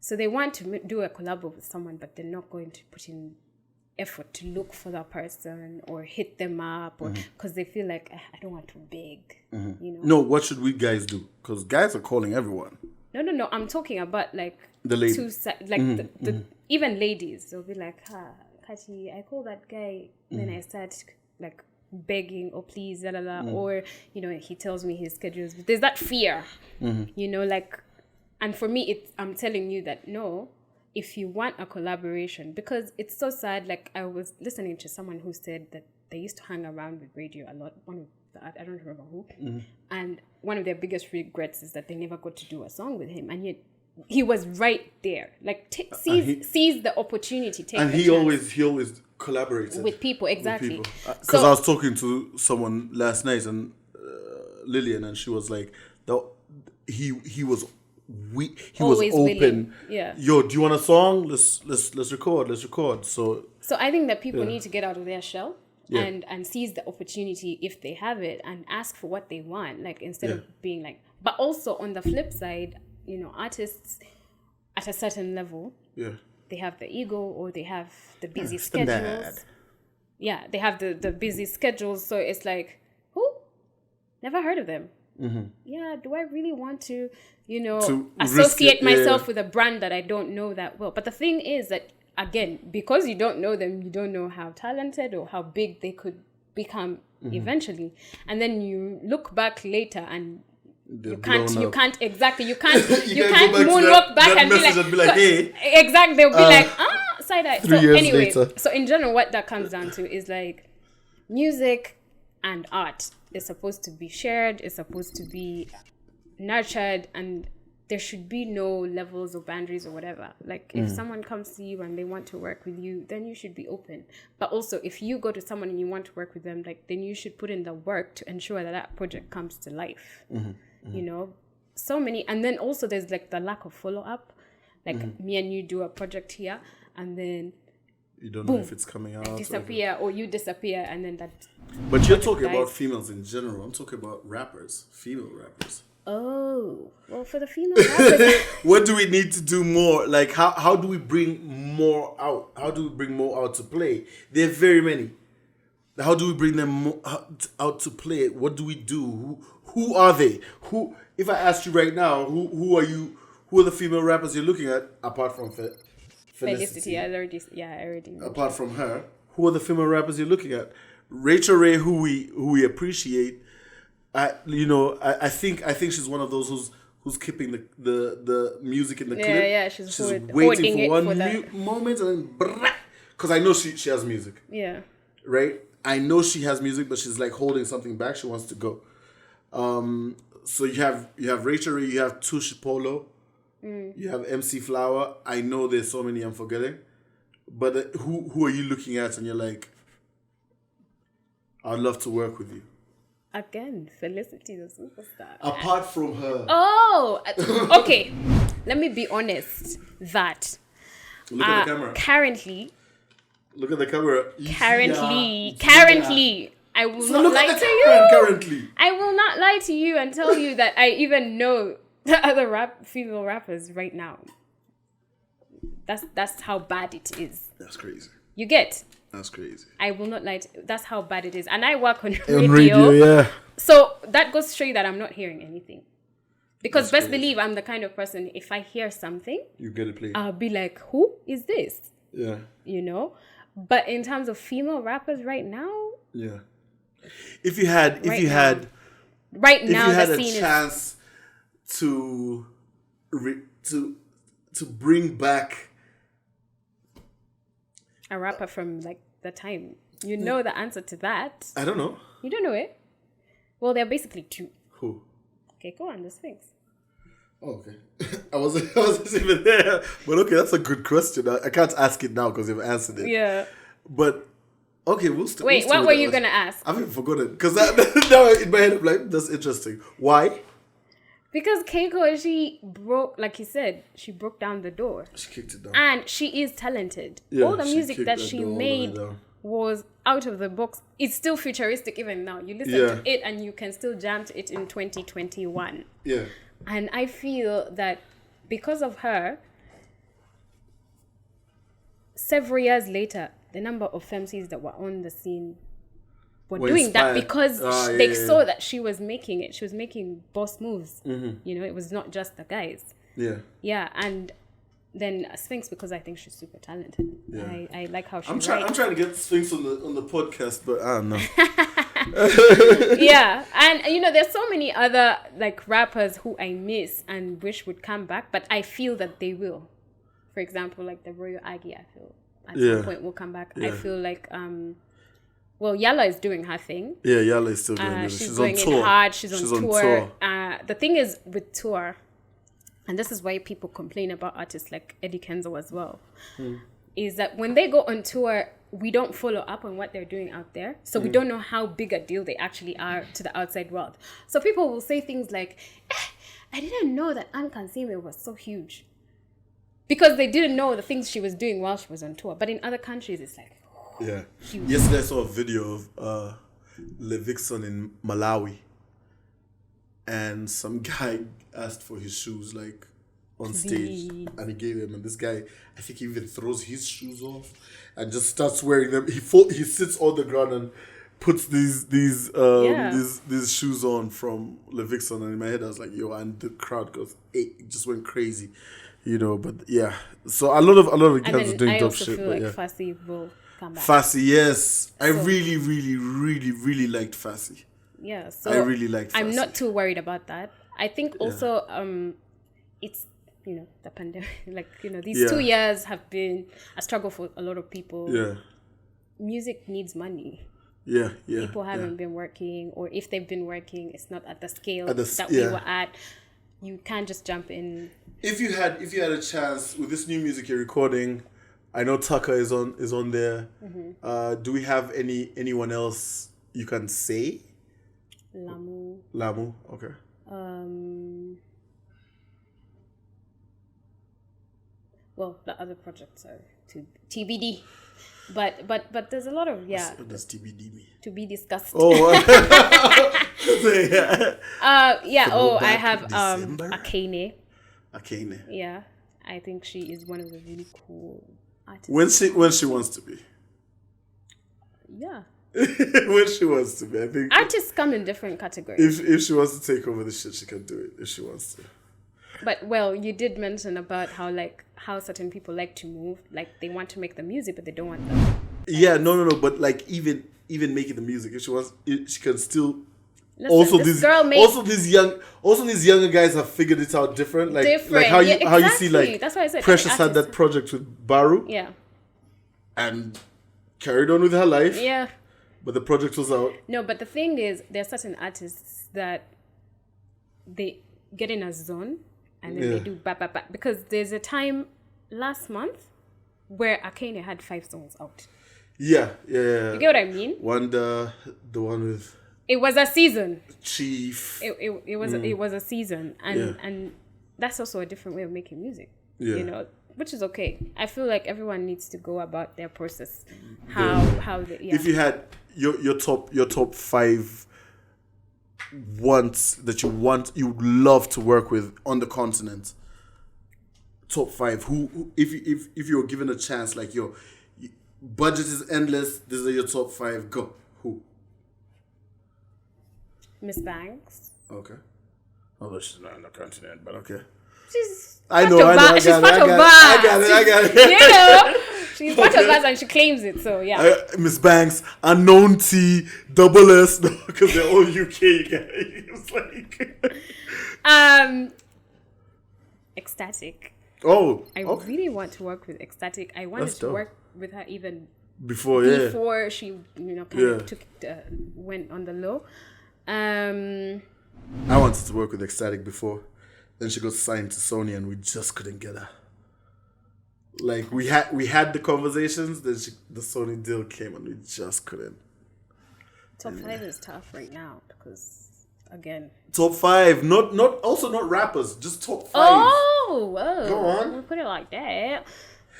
So they want to do a collab with someone, but they're not going to put in effort to look for that person or hit them up, or because they feel like, I don't want to beg, you know. No, what should we guys do? Because guys are calling everyone. No. I'm talking about like The lady. the even ladies. They'll be like, Kachi, I call that guy. Then I start like begging, oh please, la la la, or you know, he tells me his schedules. There's that fear, you know, like, and for me, I'm telling you that no. If you want a collaboration, because it's so sad. Like, I was listening to someone who said that they used to hang around with radio a lot. I don't remember who. And one of their biggest regrets is that they never got to do a song with him. And yet he was right there. Like, seize the opportunity. And he always collaborated with people. Exactly. Because I was talking to someone last night, and Lillian, and she was like, he was always open. Willing. Yeah. Yo, do you want a song? Let's record. So I think that people need to get out of their shell and seize the opportunity if they have it, and ask for what they want. Like, instead of being like, but also on the flip side, you know, artists at a certain level, they have the ego, or they have the busy schedules. Yeah, they have the busy schedules. So it's like, who? Never heard of them. Yeah, do I really want to, you know, associate myself with a brand that I don't know that well? But the thing is that, again, because you don't know them, you don't know how talented or how big they could become eventually. And then you look back later and you can't moonwalk back and be like, hey. Exactly, they'll be like, side eye. So anyway, so in general, what that comes down to is like, music and art is supposed to be shared, is supposed to be nurtured, and there should be no levels or boundaries or whatever. Like, if someone comes to you and they want to work with you, then you should be open. But also, if you go to someone and you want to work with them, like, then you should put in the work to ensure that that project comes to life. You know, so many. And then also there's like the lack of follow-up. Like, me and you do a project here, and then you don't know if it's coming out. Disappear, or you disappear, and then that. But you're talking about females in general. I'm talking about rappers, female rappers. Oh, well, for the female rappers. What do we need to do more? Like, how do we bring more out? How do we bring more out to play? There are very many. How do we bring them out to play? What do we do? Who are they? Who? If I asked you right now, who are you? Who are the female rappers you're looking at apart from Felicity? I already mentioned. Apart from her, who are the female rappers you're looking at? Rachel Ray, who we appreciate. I think she's one of those who's keeping the music in the clip. Yeah, she's waiting for one moment and because I know she has music. Yeah. Right? I know she has music, but she's like holding something back. She wants to go. So you have Rachel Ray, you have Tushi Polo, you have MC Flower. I know there's so many I'm forgetting, but who are you looking at and you're like, I'd love to work with you? Again, Felicity the superstar. Apart from her. Oh, okay. Let me be honest that Look at the camera. Currently, Look at the camera. Currently, I will not lie to you. Currently. I will not lie to you and tell you that I even know the other female rappers right now. That's how bad it is. That's crazy. You get? That's crazy. I will not lie to you. That's how bad it is. And I work on radio. Radio, yeah. So that goes to show you that I'm not hearing anything. Because That's best crazy. believe I'm the kind of person, if I hear something, You get it played. I'll be like, who is this? Yeah. You know? But in terms of female rappers right now, Yeah. If you had the scene chance to bring back a rapper from like the time, you know the answer to that. I don't know. You don't know it? Well, there are basically two. Who? Okay, go on, the Sphinx. Oh, okay. I wasn't even there. But okay, that's a good question. I can't ask it now because you've answered it. Yeah. But okay, we'll still. Wait, what were you gonna ask? I've even forgotten because now in my head I'm like, that's interesting. Why? Because Keiko, she broke, like you said, she broke down the door. She kicked it down. And she is talented. Yeah, all the she music kicked that that she door all the way made down. was out of the box. It's still futuristic even now. You listen to it and you can still jam to it in 2021. Yeah. And I feel that because of her, several years later, the number of femcs that were on the scene were doing inspired. that because they saw that she was making it. She was making boss moves. Mm-hmm. You know, it was not just the guys. Yeah. Yeah, and then Sphinx because I think she's super talented. Yeah. I like how she I'm trying to get Sphinx on the podcast, but I don't know. Yeah, and you know, there's so many other like rappers who I miss and wish would come back, but I feel that they will. For example, like the Royal Aggie, I feel at some point will come back. Yeah. I feel like well, Yala is doing her thing. Yeah, Yala is still doing it. She's on going tour. in hard. She's on tour. The thing is with tour, and this is why people complain about artists like Eddie Kenzo as well, is that when they go on tour, we don't follow up on what they're doing out there. So we don't know how big a deal they actually are to the outside world. So people will say things like, I didn't know that Anne Kansime was so huge. Because they didn't know the things she was doing while she was on tour. But in other countries, it's like, Yeah. huge. Yesterday I saw a video of Levixon in Malawi. And some guy asked for his shoes like on stage. And he gave them. And this guy, I think he even throws his shoes off and just starts wearing them. He sits on the ground and puts these shoes on from Levixon. And in my head I was like, yo, and the crowd it just went crazy. You know, but yeah. So a lot of guys are doing dope shit. I also feel like Fassi will come back. Fassi, yes. I really, really, really, really liked Fassi. Yeah, so I really liked Fassi. I'm not too worried about that. I think also it's, you know, the pandemic. Like, you know, these 2 years have been a struggle for a lot of people. Yeah. Music needs money. Yeah. People haven't been working, or if they've been working, it's not at the scale that we were at. You can't just jump in. If you had a chance with this new music you're recording, I know Tucker is on there. Mm-hmm. Do we have anyone else you can say? Lamu, okay. Well, the other projects are TBD, but there's a lot of What does TBD mean? to be discussed. Oh, I have December? Akane. Akane. Yeah, I think she is one of the really cool artists. When she wants to be. Yeah, When she wants to be, I think. Artists come in different categories. If she wants to take over the shit, she can do it. If she wants to. But well, you did mention about how certain people like to move, like they want to make the music, but they don't want the. Yeah, no. But like even making the music, if she wants, she can still. Listen, these younger guys have figured it out different. Like how you see like that's why I said Precious had that project with Baru. Yeah. And carried on with her life. Yeah. But the project was out. No, but the thing is, there are certain artists that they get in a zone and then they do ba. Because there's a time last month where Akane had 5 songs out. Yeah. You get what I mean? The one with. It was a season. Chief. It was a season, and that's also a different way of making music. Yeah. You know, which is okay. I feel like everyone needs to go about their process. How they, If you had your top 5 wants that you would love to work with on the continent. Top 5. Who if you were given a chance, like your budget is endless, these are your top 5. Go. Who? Miss Banks. Okay. Although she's not on the continent, but okay. She's I part of us. I got it. You know, she's part of us and she claims it. So yeah. Miss Banks, Unknown T, Double S, because they're all UK guys. It's like Ecstatic. Oh, I really want to work with Ecstatic. I wanted to work with her even before she went on the low. I wanted to work with Ecstatic before. Then she got signed to Sony and we just couldn't get her. Like we had the conversations, then the Sony deal came and we just couldn't. Top 5 is tough right now because again. Top 5, not rappers, just top 5. Oh, whoa. Go on. We'll put it like that.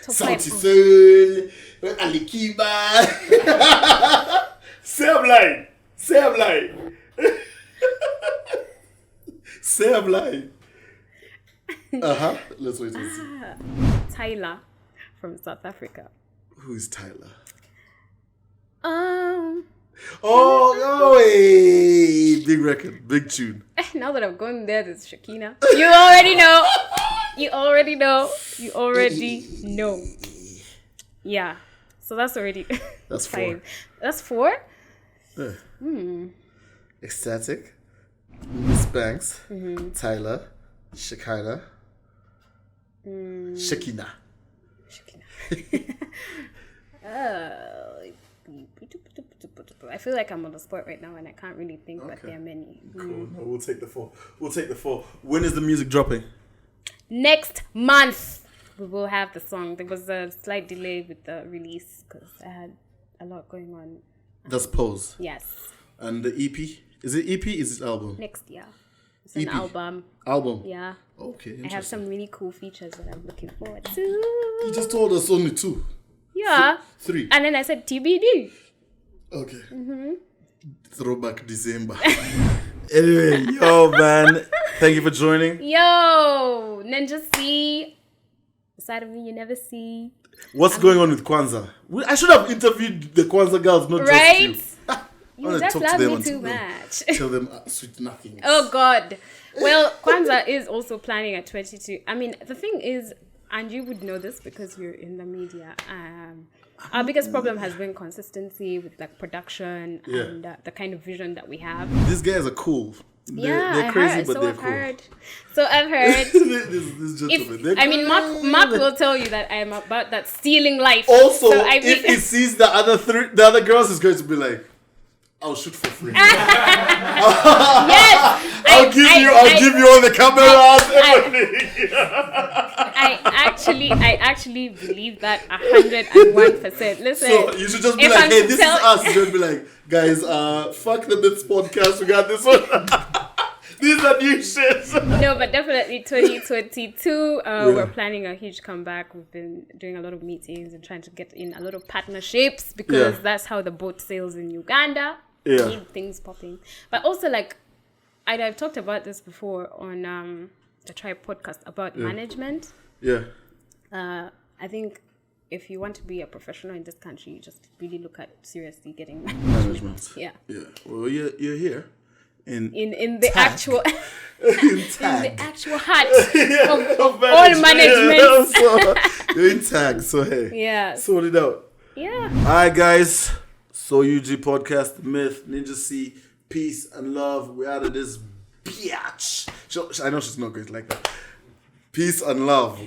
Top Sauti 5. Soul, Alikiba. Say I'm lying. Say I'm lying. Let's wait and see. Tyler from South Africa. Who's Tyler? Hey, big record, big tune. Now that I've gone there, there's Shakina. You already know. Yeah. So that's already. That's 5. 4. That's 4. Ecstatic, Miss Banks, Tyler, Shakina. I feel like I'm on the spot right now and I can't really think, but there are many. Cool. No, we'll take the 4. When is the music dropping? Next month we will have the song. There was a slight delay with the release because I had a lot going on. That's Pose. Yes. And the EP? Is it EP? Is it album? Next year. It's an album. Yeah. Okay. I have some really cool features that I'm looking forward to. You just told us only 2. Yeah. 3. And then I said TBD. Okay. Throwback December. Anyway, yo, man. Thank you for joining. Yo, Ninja C. The side of me you never see. What's going on with Kwanzaa? I should have interviewed the Kwanzaa girls, not right? just you. You just love me too much. Tell them sweet nothing. Oh, God. Well, Kwanzaa is also planning at 22. I mean, the thing is, and you would know this because you're in the media, our biggest problem has been consistency with like production and the kind of vision that we have. These guys are cool. They're heard. crazy, but they're cool. So I've heard. this gentleman. Mark will tell you that I am about that stealing life. Also, so if he sees the other girls, he's going to be like, I'll shoot for free. Yes, I'll give you all the cameras, everything. I actually believe that 101%. Listen, so you should just be like, hey, this is us. You should be like, guys, fuck the Mith podcast. We got this one. These are new shit. No, but definitely 2022. We're planning a huge comeback. We've been doing a lot of meetings and trying to get in a lot of partnerships because that's how the boat sails in Uganda. Yeah. Need things popping. But also, like, I've talked about this before on the Tribe podcast about management. Yeah. I think if you want to be a professional in this country, you just really look at seriously getting Management. Yeah. Yeah. Well, you're here. In the tag. actual in tag. in the actual heart of all management. So, you're in tag, so hey. Yeah. Sort it out. Yeah. Alright guys. TheSoUgPodcast, Mith, Ninja C, peace and love. We're out of this biatch. I know she's not great like that. Peace and love.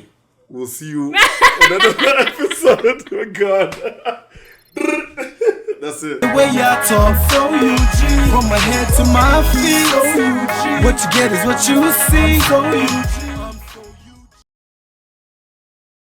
We'll see you on another episode. Oh God. That's it. The way I talk, so UG. From my head to my feet, so UG. What you get is what you see, so UG.